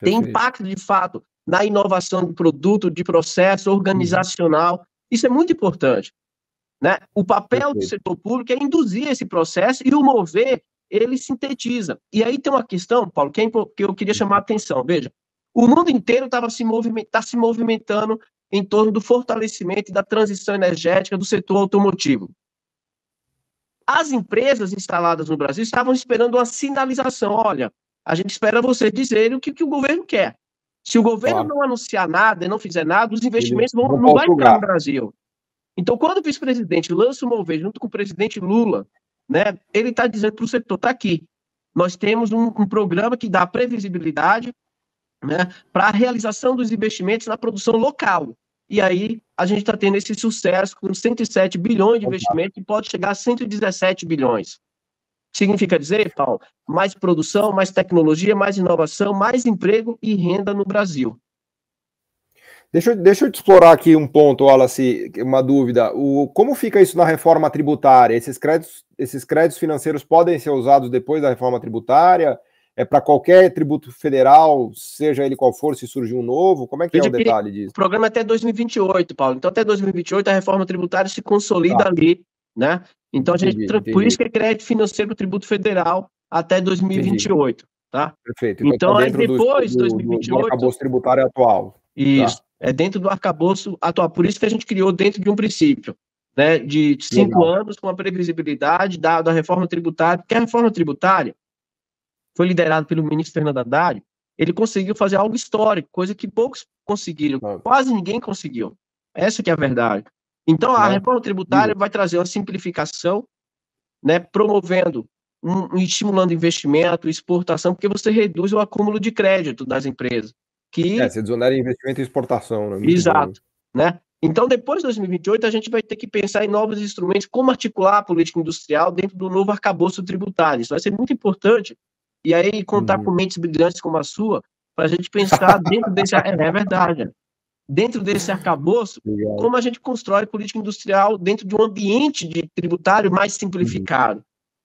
Tem impacto, de fato, na inovação de produto, de processo organizacional. Isso é muito importante, né? O papel do setor público é induzir esse processo e o mover, ele sintetiza. E aí tem uma questão, Paulo, que eu queria chamar a atenção. Veja, o mundo inteiro está se movimentando em torno do fortalecimento e da transição energética do setor automotivo. As empresas instaladas no Brasil estavam esperando uma sinalização. Olha, a gente espera vocês dizerem o que o governo quer. Se o governo não anunciar nada e não fizer nada, os investimentos não vão entrar no Brasil. Então, quando o vice-presidente lança o Mover junto com o presidente Lula, né, ele está dizendo para o setor, está aqui, nós temos um programa que dá previsibilidade, né, para a realização dos investimentos na produção local. E aí a gente está tendo esse sucesso com 107 bilhões de investimento que pode chegar a 117 bilhões. Significa dizer, Paulo, mais produção, mais tecnologia, mais inovação, mais emprego e renda no Brasil. Deixa eu te explorar aqui um ponto, Wallace, uma dúvida. Como fica isso na reforma tributária? Esses créditos financeiros podem ser usados depois da reforma tributária? É para qualquer tributo federal, seja ele qual for, se surgir um novo? Como é que é o detalhe disso? O programa é até 2028, Paulo. Então, até 2028, a reforma tributária se consolida ali, né? Então, entendi. Por isso que é crédito financeiro para o tributo federal até 2028, entendi. Tá? Perfeito. Então tá depois de 2028... do arcabouço tributário atual. Isso. Tá. É dentro do arcabouço atual. Por isso que a gente criou dentro de um princípio, né? De 5 anos, com a previsibilidade da reforma tributária, porque a reforma tributária foi liderado pelo ministro Fernando Haddad, ele conseguiu fazer algo histórico, coisa que poucos conseguiram, quase ninguém conseguiu. Essa que é a verdade. Então, a reforma tributária vai trazer uma simplificação, né, promovendo e estimulando investimento, exportação, porque você reduz o acúmulo de crédito das empresas. Você desonera investimento e exportação. Né? Exato. Né? Então, depois de 2028, a gente vai ter que pensar em novos instrumentos, como articular a política industrial dentro do novo arcabouço tributário. Isso vai ser muito importante. E aí, contar com mentes brilhantes como a sua, para a gente pensar dentro desse... É verdade. Dentro desse arcabouço, como a gente constrói política industrial dentro de um ambiente tributário mais simplificado.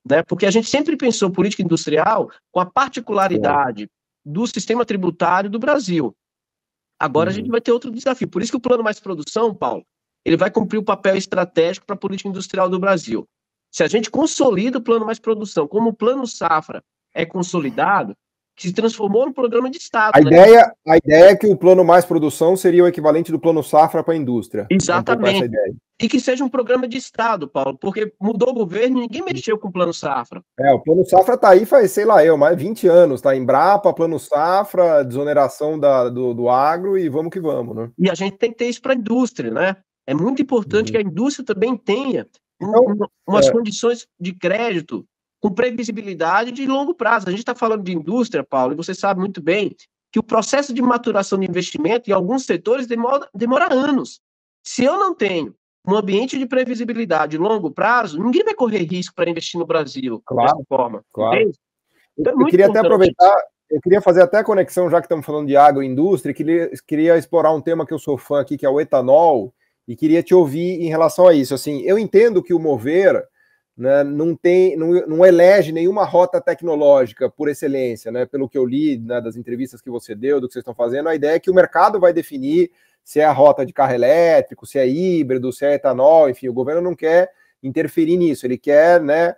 Né? Porque a gente sempre pensou política industrial com a particularidade do sistema tributário do Brasil. Agora a gente vai ter outro desafio. Por isso que o Plano Mais Produção, Paulo, ele vai cumprir o papel estratégico para a política industrial do Brasil. Se a gente consolida o Plano Mais Produção, como o Plano Safra é consolidado, que se transformou no programa de Estado. A ideia é que o Plano Mais Produção seria o equivalente do Plano Safra para a indústria. Exatamente. E que seja um programa de Estado, Paulo, porque mudou o governo e ninguém mexeu com o Plano Safra. O Plano Safra está aí faz, sei lá, mais 20 anos, tá? Embrapa, Plano Safra, desoneração do agro e vamos que vamos, né? E a gente tem que ter isso para a indústria, né? É muito importante que a indústria também tenha umas condições de crédito com previsibilidade de longo prazo. A gente está falando de indústria, Paulo, e você sabe muito bem que o processo de maturação de investimento em alguns setores demora anos. Se eu não tenho um ambiente de previsibilidade de longo prazo, ninguém vai correr risco para investir no Brasil dessa forma. Claro. Então, eu queria até aproveitar, eu queria fazer até a conexão, já que estamos falando de agroindústria, queria explorar um tema que eu sou fã aqui, que é o etanol, e queria te ouvir em relação a isso. Assim, eu entendo que o Mover, né, não elege nenhuma rota tecnológica por excelência, né, pelo que eu li, né, das entrevistas que você deu, do que vocês estão fazendo, a ideia é que o mercado vai definir se é a rota de carro elétrico, se é híbrido, se é etanol, enfim, o governo não quer interferir nisso, ele quer, né,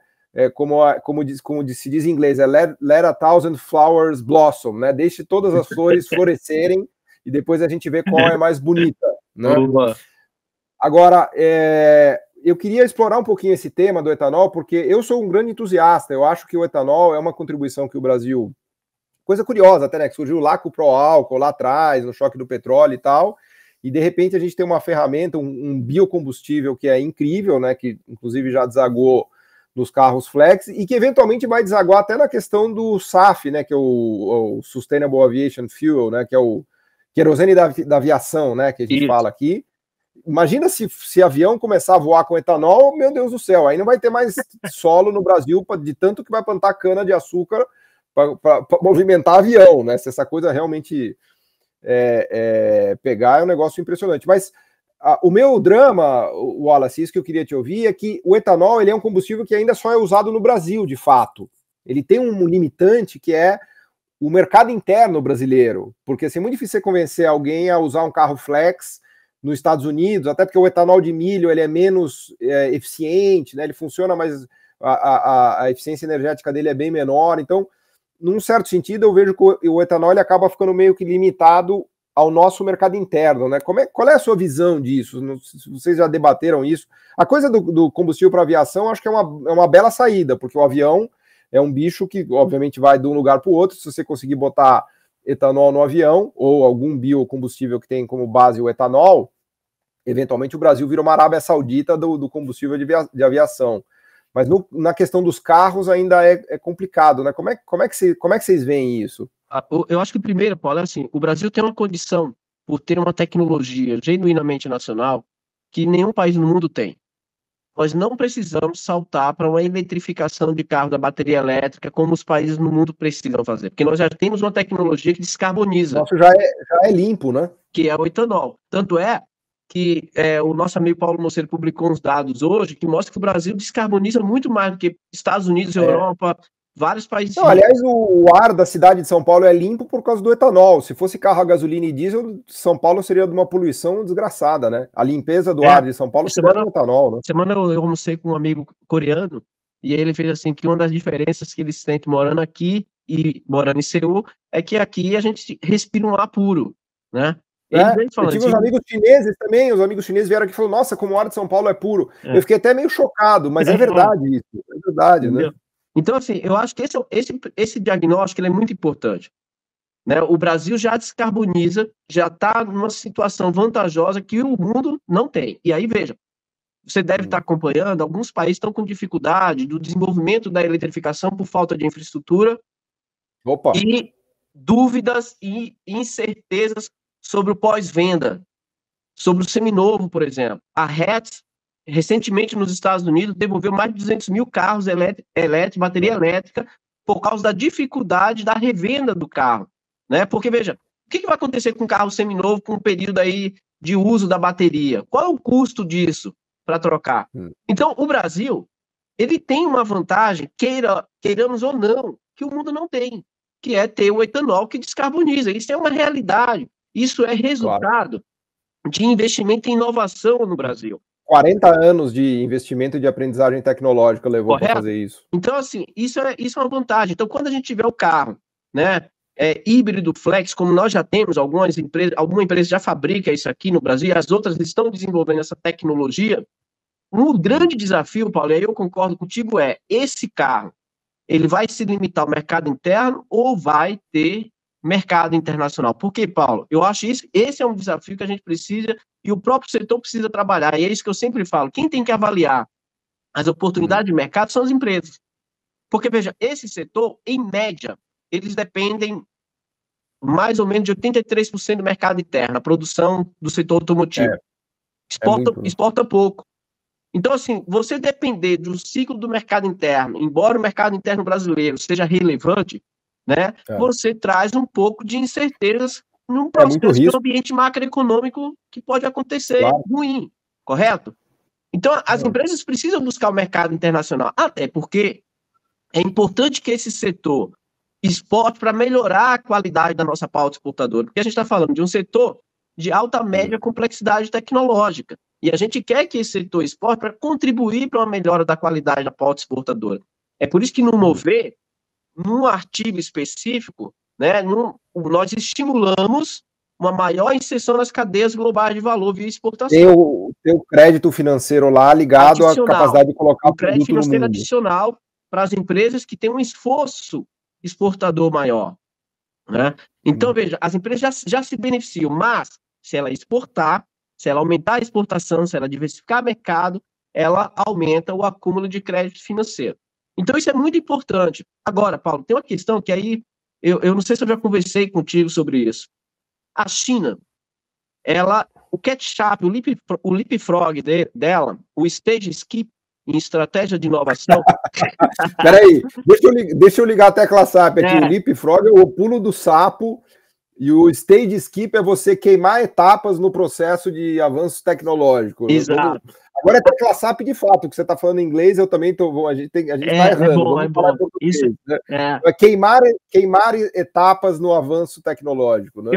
como se diz em inglês, let a thousand flowers blossom, né, deixe todas as flores florescerem e depois a gente vê qual é mais bonita, né? Agora, eu queria explorar um pouquinho esse tema do etanol, porque eu sou um grande entusiasta, eu acho que o etanol é uma contribuição que o Brasil, coisa curiosa até, né, que surgiu lá com o pró-álcool, lá atrás, no choque do petróleo e tal, e de repente a gente tem uma ferramenta, um biocombustível que é incrível, né, que inclusive já desagou nos carros flex, e que eventualmente vai desaguar até na questão do SAF, né, que é o Sustainable Aviation Fuel, né, que é o querosene da aviação, né, que a gente fala aqui. Imagina se avião começar a voar com etanol, meu Deus do céu, aí não vai ter mais solo no Brasil de tanto que vai plantar cana de açúcar para movimentar avião, né? Se essa coisa realmente pegar, é um negócio impressionante. Mas o meu drama, Wallace, isso que eu queria te ouvir, é que o etanol ele é um combustível que ainda só é usado no Brasil, de fato. Ele tem um limitante que é o mercado interno brasileiro, porque assim, é muito difícil você convencer alguém a usar um carro flex nos Estados Unidos, até porque o etanol de milho ele é menos eficiente, né? Ele funciona, mas a eficiência energética dele é bem menor. Então, num certo sentido, eu vejo que o etanol ele acaba ficando meio que limitado ao nosso mercado interno, né? Qual é a sua visão disso? Vocês já debateram isso? A coisa do combustível para aviação, acho que é uma bela saída, porque o avião é um bicho que, obviamente, vai de um lugar para o outro. Se você conseguir botar etanol no avião, ou algum biocombustível que tem como base o etanol, eventualmente o Brasil vira uma Arábia Saudita do combustível de aviação. Mas na questão dos carros ainda é complicado, né? Como é que vocês veem isso? Eu acho que primeiro, Paulo, é assim, o Brasil tem uma condição, por ter uma tecnologia genuinamente nacional, que nenhum país no mundo tem. Nós não precisamos saltar para uma eletrificação de carro da bateria elétrica como os países no mundo precisam fazer, porque nós já temos uma tecnologia que descarboniza. Nosso já é limpo, né? Que é o etanol. Tanto é que o nosso amigo Paulo Moceiro publicou uns dados hoje que mostram que o Brasil descarboniza muito mais do que Estados Unidos, Europa, vários países. Não, aliás, o ar da cidade de São Paulo é limpo por causa do etanol. Se fosse carro a gasolina e diesel, São Paulo seria de uma poluição desgraçada, né? A limpeza do ar de São Paulo seria do etanol, né? Semana eu almocei com um amigo coreano e ele fez assim que uma das diferenças que eles sentem morando aqui e morando em Seul é que aqui a gente respira um ar puro, né? Eu tive uns amigos chineses também, os amigos chineses vieram aqui e falaram, nossa, como o ar de São Paulo é puro. Eu fiquei até meio chocado, mas é verdade isso, é verdade, entendeu? Né? Então, assim, eu acho que esse diagnóstico ele é muito importante. Né? O Brasil já descarboniza, já está numa situação vantajosa que o mundo não tem. E aí, veja, você deve estar acompanhando, alguns países estão com dificuldade do desenvolvimento da eletrificação por falta de infraestrutura e dúvidas e incertezas sobre o pós-venda, sobre o seminovo, por exemplo. A Hertz, recentemente nos Estados Unidos, devolveu mais de 200 mil carros elétricos, bateria elétrica, por causa da dificuldade da revenda do carro. Né? Porque, veja, o que vai acontecer com um carro seminovo com um período aí de uso da bateria? Qual é o custo disso para trocar? Então, o Brasil, ele tem uma vantagem, queiramos ou não, que o mundo não tem, que é ter o etanol que descarboniza. Isso é uma realidade. Isso é resultado de investimento em inovação no Brasil. 40 anos de investimento de aprendizagem tecnológica levou para fazer isso. Então, assim, isso é uma vantagem. Então, quando a gente tiver o carro, né, híbrido flex, como nós já temos, alguma empresa já fabrica isso aqui no Brasil, e as outras estão desenvolvendo essa tecnologia, um grande desafio, Paulo, e aí eu concordo contigo, esse carro, ele vai se limitar ao mercado interno ou vai ter mercado internacional? Por quê, Paulo? Eu acho esse é um desafio que a gente precisa e o próprio setor precisa trabalhar, e é isso que eu sempre falo, quem tem que avaliar as oportunidades de mercado são as empresas. Porque, veja, esse setor, em média, eles dependem mais ou menos de 83% do mercado interno, a produção do setor automotivo. Exporta pouco. Então, assim, você depender do ciclo do mercado interno, embora o mercado interno brasileiro seja relevante, né, você traz um pouco de incertezas num processo de um ambiente macroeconômico que pode acontecer ruim, correto? Então, as empresas precisam buscar o mercado internacional, até porque é importante que esse setor exporte para melhorar a qualidade da nossa pauta exportadora, porque a gente está falando de um setor de alta média complexidade tecnológica, e a gente quer que esse setor exporte para contribuir para uma melhora da qualidade da pauta exportadora. É por isso que no Mover, num artigo específico, né, nós estimulamos uma maior inserção nas cadeias globais de valor via exportação. Tem o crédito financeiro lá ligado à capacidade de colocar o crédito financeiro adicional para as empresas que têm um esforço exportador maior. Né? Então, veja, as empresas já se beneficiam, mas se ela exportar, se ela aumentar a exportação, se ela diversificar o mercado, ela aumenta o acúmulo de crédito financeiro. Então, isso é muito importante. Agora, Paulo, tem uma questão que aí, eu não sei se eu já conversei contigo sobre isso. A China, o catch-up, o leapfrog dela, o stage skip em estratégia de inovação... Peraí, deixa eu ligar a tecla SAP aqui. O leapfrog é o pulo do sapo E o stage skip é você queimar etapas no processo de avanço tecnológico. Exato. Agora é tecla SAP de fato, que você está falando em inglês, eu também estou. A gente está errando. É bom. Isso, né? É queimar etapas no avanço tecnológico. Né?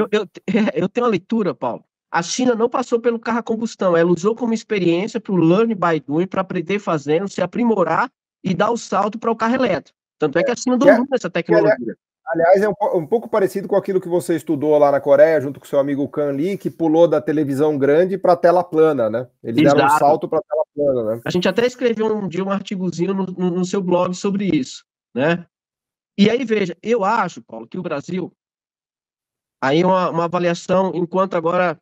Eu tenho uma leitura, Paulo. A China não passou pelo carro a combustão, ela usou como experiência para o learn by doing, para aprender fazendo, se aprimorar e dar o salto para o carro elétrico. Tanto é que a China domina essa tecnologia. Aliás, é um pouco parecido com aquilo que você estudou lá na Coreia, junto com seu amigo Kan Lee, que pulou da televisão grande para a tela plana, né? Eles deram um salto para a tela plana, né? A gente até escreveu um dia um artigozinho no seu blog sobre isso, né? E aí, veja, eu acho, Paulo, que o Brasil, aí uma avaliação, enquanto agora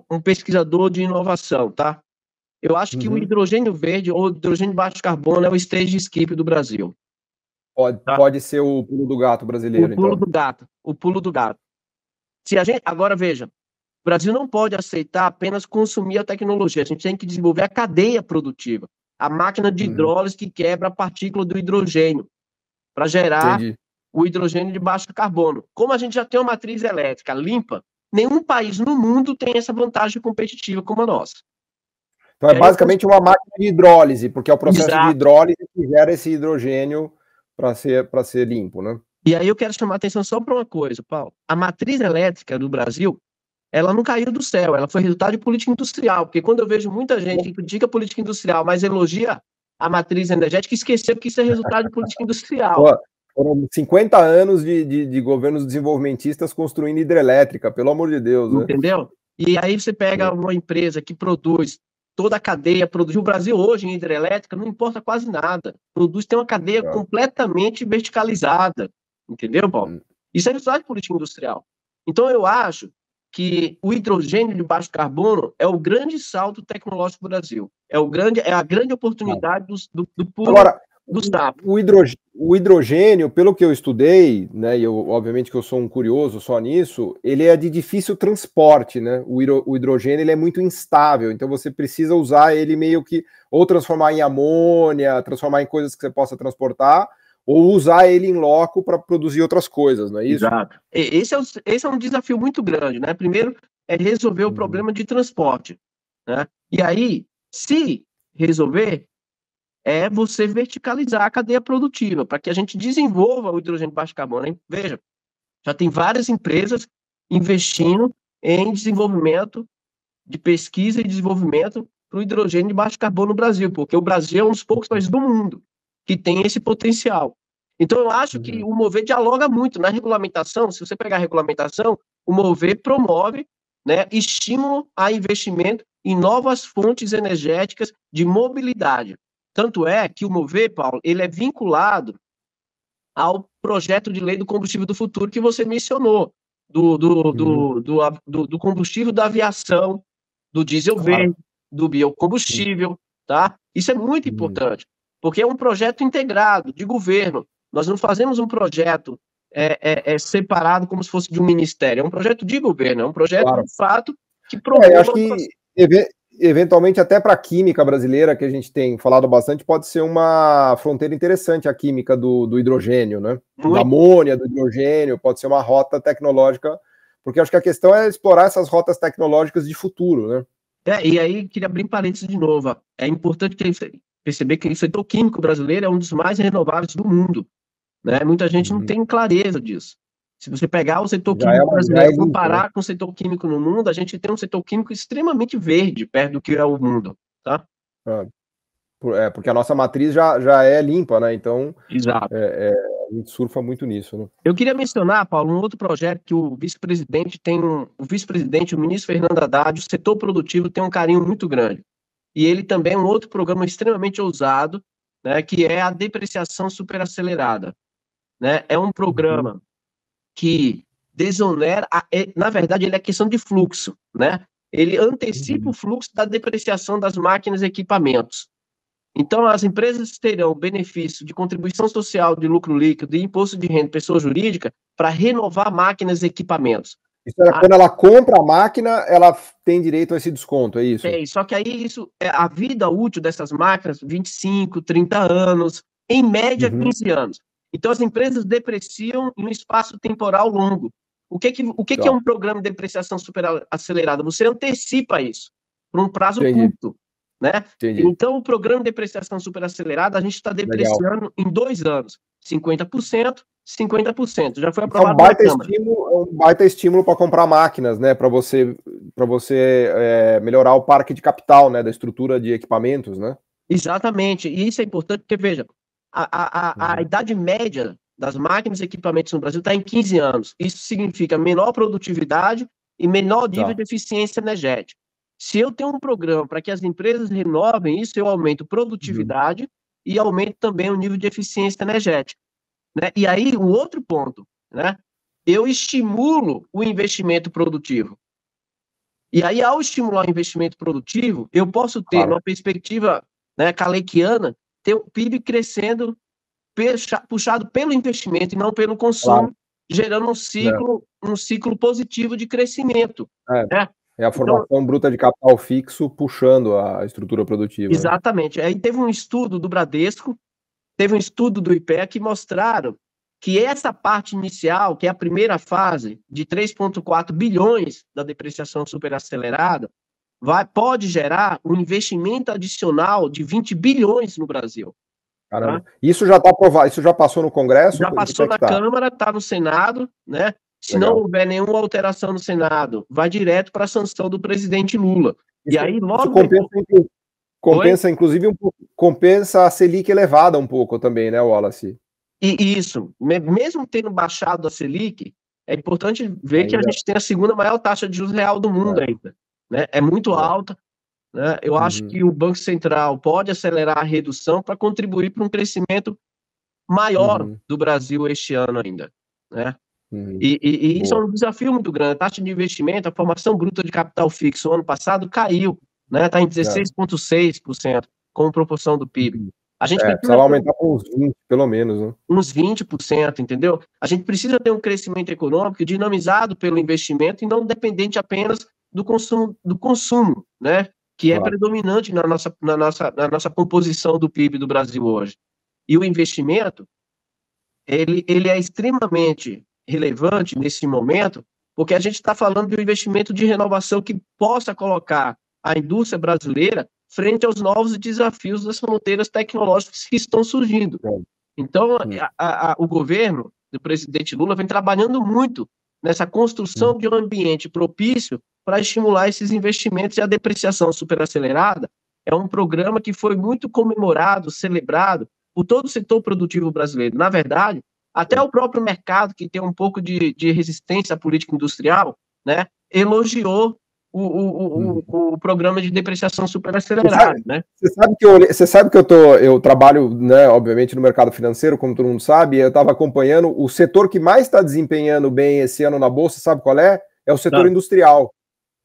um pesquisador de inovação, tá? Eu acho que o hidrogênio verde ou hidrogênio de baixo carbono é o stage skip do Brasil. Pode ser o pulo do gato brasileiro, o pulo do gato. Agora, veja, o Brasil não pode aceitar apenas consumir a tecnologia, a gente tem que desenvolver a cadeia produtiva, a máquina de hidrólise que quebra a partícula do hidrogênio, para gerar o hidrogênio de baixo carbono. Como a gente já tem uma matriz elétrica limpa, nenhum país no mundo tem essa vantagem competitiva como a nossa. Então é basicamente uma máquina de hidrólise, porque é o processo de hidrólise que gera esse hidrogênio para ser limpo, né? E aí eu quero chamar a atenção só para uma coisa, Paulo. A matriz elétrica do Brasil, ela não caiu do céu, ela foi resultado de política industrial, porque quando eu vejo muita gente que critica a política industrial, mas elogia a matriz energética, esqueceu que isso é resultado de política industrial. Foram 50 anos de governos desenvolvimentistas construindo hidrelétrica, pelo amor de Deus. Né? Entendeu? E aí você pega uma empresa que produz toda a cadeia, o Brasil hoje em hidrelétrica não importa quase nada, tem uma cadeia completamente verticalizada, entendeu, Paulo? Isso é resultado de política industrial. Então eu acho que o hidrogênio de baixo carbono é o grande salto tecnológico do Brasil, é a grande oportunidade do pulo do SAP. O hidrogênio, pelo que eu estudei, né, e obviamente que eu sou um curioso só nisso, ele é de difícil transporte, né? O hidrogênio ele é muito instável, então você precisa usar ele meio que ou transformar em amônia, transformar em coisas que você possa transportar, ou usar ele em loco para produzir outras coisas, não é isso? Exato. Esse é um desafio muito grande, né? Primeiro é resolver o problema de transporte, né? E aí, se resolver, é você verticalizar a cadeia produtiva, para que a gente desenvolva o hidrogênio de baixo carbono. Hein? Veja, já tem várias empresas investindo em desenvolvimento, de pesquisa e desenvolvimento para o hidrogênio de baixo carbono no Brasil, porque o Brasil é um dos poucos países do mundo que tem esse potencial. Então, eu acho que o Mover dialoga muito na regulamentação. Se você pegar a regulamentação, o Mover promove, né, estímulo a investimento em novas fontes energéticas de mobilidade. Tanto é que o Mover, Paulo, ele é vinculado ao projeto de lei do combustível do futuro que você mencionou, do combustível da aviação, do diesel verde, do biocombustível, tá? Isso é muito importante, porque é um projeto integrado de governo. Nós não fazemos um projeto separado como se fosse de um ministério, é um projeto de governo, é um projeto de fato que promove... Eu acho que eventualmente até para a química brasileira, que a gente tem falado bastante, pode ser uma fronteira interessante a química do hidrogênio, né? Da amônia, do hidrogênio, pode ser uma rota tecnológica, porque acho que a questão é explorar essas rotas tecnológicas de futuro, né? E aí, queria abrir parênteses de novo. É importante perceber que o setor químico brasileiro é um dos mais renováveis do mundo, né? Muita gente não tem clareza disso. Se você pegar o setor químico brasileiro e comparar com o setor químico no mundo, a gente tem um setor químico extremamente verde perto do que é o mundo, tá? Porque a nossa matriz já é limpa, né? Então, exato. A gente surfa muito nisso, né? Eu queria mencionar, Paulo, um outro projeto que o vice-presidente o ministro Fernando Haddad, o setor produtivo tem um carinho muito grande. E ele também é um outro programa extremamente ousado, né, que é a depreciação superacelerada, né? É um programa que desonera, na verdade, ele é questão de fluxo, né? Ele antecipa o fluxo da depreciação das máquinas e equipamentos. Então, as empresas terão benefício de contribuição social, de lucro líquido, de imposto de renda, pessoa jurídica, para renovar máquinas e equipamentos. Isso é quando ela compra a máquina, ela tem direito a esse desconto, é isso? Só que aí a vida útil dessas máquinas, 25, 30 anos, em média 15 anos. Então, as empresas depreciam em um espaço temporal longo. O que é um programa de depreciação superacelerada? Você antecipa isso por um prazo curto, né? Então, o programa de depreciação superacelerada, a gente está depreciando em 2 anos, 50%, 50%. Já foi aprovado na Câmara. É um baita estímulo para comprar máquinas, né? Para você melhorar o parque de capital, né? Da estrutura de equipamentos, né? Exatamente. E isso é importante porque, veja, a idade média das máquinas e equipamentos no Brasil está em 15 anos. Isso significa menor produtividade e menor nível de eficiência energética. Se eu tenho um programa para que as empresas renovem isso, eu aumento produtividade e aumento também o nível de eficiência energética, né? E aí, o outro ponto, né? Eu estimulo o investimento produtivo. E aí, ao estimular o investimento produtivo, eu posso ter, numa perspectiva, né, Kaleikiana, ter o PIB crescendo puxado pelo investimento e não pelo consumo, gerando um ciclo positivo de crescimento. Né? É a formação bruta de capital fixo puxando a estrutura produtiva. Exatamente. Aí teve um estudo do Bradesco, teve um estudo do IPEA que mostraram que essa parte inicial, que é a primeira fase, de 3,4 bilhões da depreciação superacelerada, pode gerar um investimento adicional de 20 bilhões no Brasil. Caramba. Tá? Isso já está aprovado, isso já passou no Congresso? Já passou na Câmara, está no Senado, né? Se não houver nenhuma alteração no Senado, vai direto para a sanção do presidente Lula. E aí logo compensa inclusive, compensa a Selic elevada um pouco também, né, Wallace? E isso, mesmo tendo baixado a Selic, é importante ver que a gente tem a segunda maior taxa de juros real do mundo ainda, né? É muito alta. Né? Eu acho que o Banco Central pode acelerar a redução para contribuir para um crescimento maior do Brasil este ano ainda. Né? E isso é um desafio muito grande. A taxa de investimento, a formação bruta de capital fixo, ano passado caiu, está em 16,6% como proporção do PIB. A gente precisa aumentar para uns 20%, pelo menos. Né? Uns 20%, entendeu? A gente precisa ter um crescimento econômico dinamizado pelo investimento e não dependente apenas do consumo, né? Que é predominante na nossa composição do PIB do Brasil hoje. E o investimento, ele é extremamente relevante nesse momento, porque a gente está falando de um investimento de renovação que possa colocar a indústria brasileira frente aos novos desafios das fronteiras tecnológicas que estão surgindo. Então, o governo do presidente Lula vem trabalhando muito nessa construção de um ambiente propício para estimular esses investimentos, e a depreciação superacelerada é um programa que foi muito comemorado, celebrado por todo o setor produtivo brasileiro. Na verdade, até o próprio mercado, que tem um pouco de resistência à política industrial, né, elogiou o programa de depreciação superacelerada. Você sabe que eu trabalho, né, obviamente, no mercado financeiro, como todo mundo sabe, eu estava acompanhando o setor que mais está desempenhando bem esse ano na Bolsa, sabe qual é? É o setor industrial.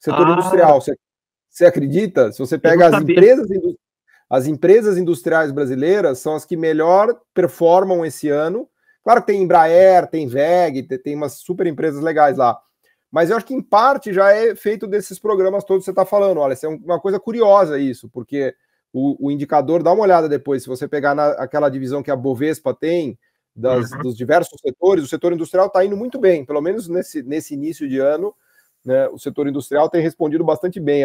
Industrial. Você acredita? Se você pega as empresas industriais brasileiras, são as que melhor performam esse ano. Claro que tem Embraer, tem WEG, tem umas super empresas legais lá. Mas eu acho que, em parte, já é feito desses programas todos que você está falando. Olha, é uma coisa curiosa isso, porque o indicador, dá uma olhada depois, se você pegar aquela divisão que a Bovespa tem, dos diversos setores, o setor industrial está indo muito bem, pelo menos nesse início de ano, né, o setor industrial tem respondido bastante bem.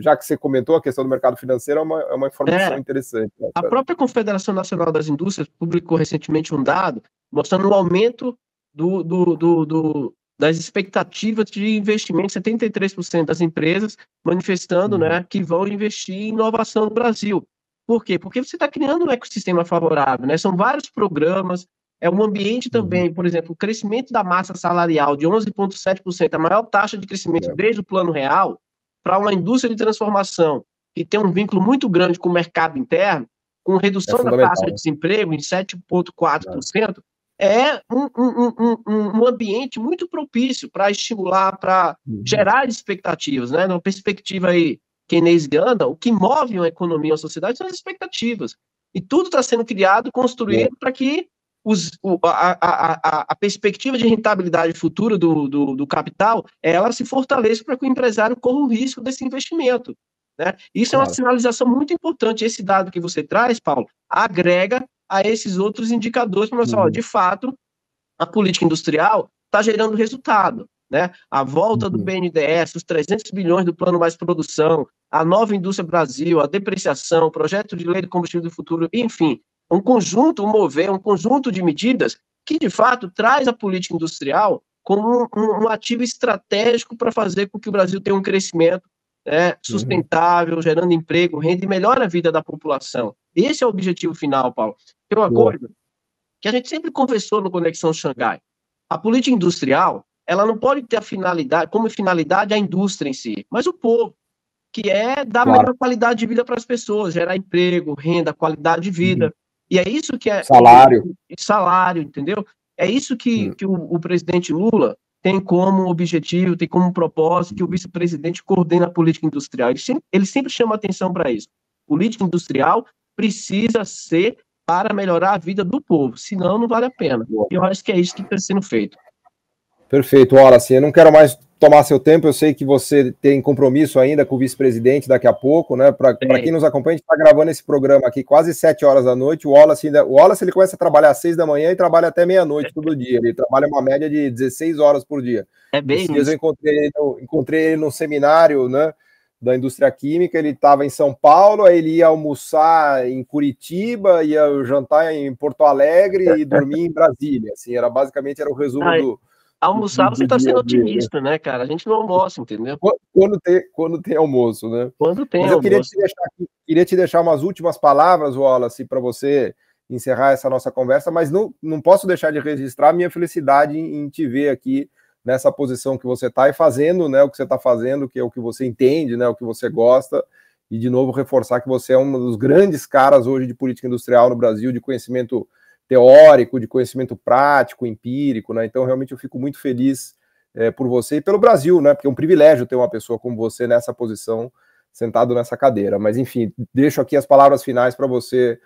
Já que você comentou a questão do mercado financeiro, é uma informação interessante. Né, a própria Confederação Nacional das Indústrias publicou recentemente um dado mostrando o aumento das expectativas de investimento, 73% das empresas manifestando, né, que vão investir em inovação no Brasil. Por quê? Porque você está criando um ecossistema favorável, né? São vários programas, é um ambiente também, por exemplo, o crescimento da massa salarial de 11,7%, a maior taxa de crescimento desde o Plano Real, para uma indústria de transformação que tem um vínculo muito grande com o mercado interno, com redução da taxa de desemprego em 7,4%, é um ambiente muito propício para estimular, para gerar expectativas, né? Numa perspectiva aí keynesiana, o que move uma economia, uma sociedade, são as expectativas. E tudo está sendo criado, construído para que a perspectiva de rentabilidade futura do capital, ela se fortaleça para que o empresário corra o risco desse investimento. Né? Isso é uma sinalização muito importante. Esse dado que você traz, Paulo, agrega a esses outros indicadores para mostrar, de fato, a política industrial está gerando resultado. né? A volta do BNDES, os 300 bilhões do Plano Mais Produção, a nova Indústria Brasil, a depreciação, o projeto de lei do combustível do futuro, enfim, um conjunto de medidas que, de fato, traz a política industrial como um ativo estratégico para fazer com que o Brasil tenha um crescimento, né, sustentável, gerando emprego, renda e melhora a vida da população. Esse é o objetivo final, Paulo. Tem uma coisa que a gente sempre conversou no Conexão Xangai. A política industrial, ela não pode ter como finalidade a indústria em si, mas o povo, que é dar melhor qualidade de vida para as pessoas, gerar emprego, renda, qualidade de vida. E é isso que é... Salário, entendeu? É isso que o presidente Lula tem como objetivo, tem como propósito, que o vice-presidente coordena a política industrial. Ele sempre chama atenção para isso. Política industrial precisa ser para melhorar a vida do povo, senão não vale a pena. Eu acho que é isso que está sendo feito. Perfeito, Wallace. Eu não quero mais tomar seu tempo, eu sei que você tem compromisso ainda com o vice-presidente daqui a pouco, né? Para quem nos acompanha, a gente está gravando esse programa aqui quase 7 horas da noite. O Wallace ele começa a trabalhar às 6 da manhã e trabalha até meia-noite todo dia. Ele trabalha uma média de 16 horas por dia. É bem isso. Eu encontrei ele no seminário, né, da indústria química. Ele estava em São Paulo, aí ele ia almoçar em Curitiba, ia jantar em Porto Alegre e dormir em Brasília. Assim, basicamente era o resumo do... Almoçar, você está sendo otimista, né, cara? A gente não almoça, entendeu? Quando tem almoço, né? Quando tem almoço. Eu queria te deixar umas últimas palavras, Wallace, para você encerrar essa nossa conversa, mas não posso deixar de registrar a minha felicidade em te ver aqui nessa posição que você está e fazendo, né, o que você está fazendo, que é o que você entende, né, o que você gosta, e de novo reforçar que você é um dos grandes caras hoje de política industrial no Brasil, de conhecimento teórico, de conhecimento prático, empírico, né? Então realmente eu fico muito feliz por você e pelo Brasil, né? Porque é um privilégio ter uma pessoa como você nessa posição, sentado nessa cadeira. Mas enfim, deixo aqui as palavras finais para você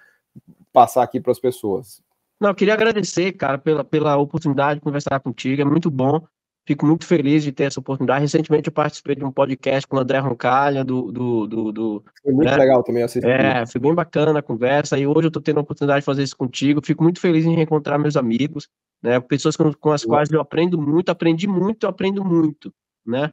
passar aqui para as pessoas. Não, eu queria agradecer, cara, pela oportunidade de conversar contigo, é muito bom. Fico muito feliz de ter essa oportunidade. Recentemente eu participei de um podcast com o André Roncalha, Foi muito legal também assistir. Foi bem bacana a conversa, e hoje eu estou tendo a oportunidade de fazer isso contigo. Fico muito feliz em reencontrar meus amigos, né? Pessoas com as quais eu aprendi muito, eu aprendo muito, né?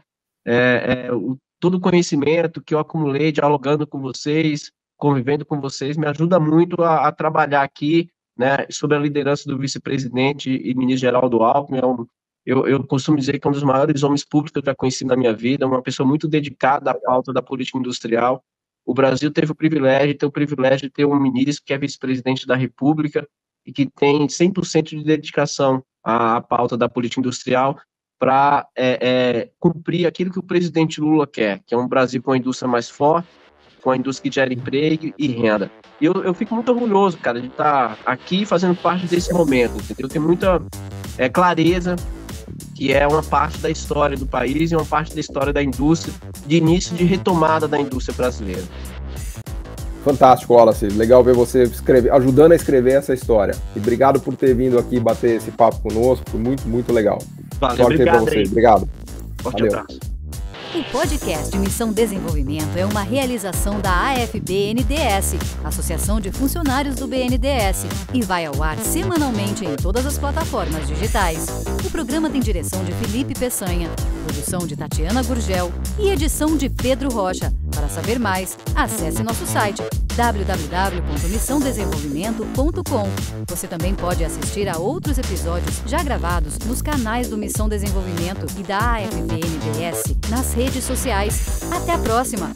Todo o conhecimento que eu acumulei dialogando com vocês, convivendo com vocês, me ajuda muito a trabalhar aqui, né, sob a liderança do vice-presidente e ministro Geraldo Alckmin. Eu costumo dizer que é um dos maiores homens públicos que eu já conheci na minha vida, uma pessoa muito dedicada à pauta da política industrial. O Brasil teve o privilégio de ter um ministro que é vice-presidente da República e que tem 100% de dedicação à pauta da política industrial para cumprir aquilo que o presidente Lula quer, que é um Brasil com a indústria mais forte, com a indústria que gera emprego e renda. E eu fico muito orgulhoso, cara, de estar aqui fazendo parte desse momento, entendeu? Tem muita clareza que é uma parte da história do país e uma parte da história da indústria, de início de retomada da indústria brasileira. Fantástico, Wallace. Legal ver você ajudando a escrever essa história. E obrigado por ter vindo aqui bater esse papo conosco. Foi muito, muito legal. Valeu, obrigado. Obrigado. Forte abraço. O podcast Missão Desenvolvimento é uma realização da AFB-NDS, Associação de Funcionários do BNDES, e vai ao ar semanalmente em todas as plataformas digitais. O programa tem direção de Felipe Peçanha, produção de Tatiana Gurgel e edição de Pedro Rocha. Para saber mais, acesse nosso site www.missãodesenvolvimento.com. Você também pode assistir a outros episódios já gravados nos canais do Missão Desenvolvimento e da AFB-NDS nas redes sociais. Até a próxima!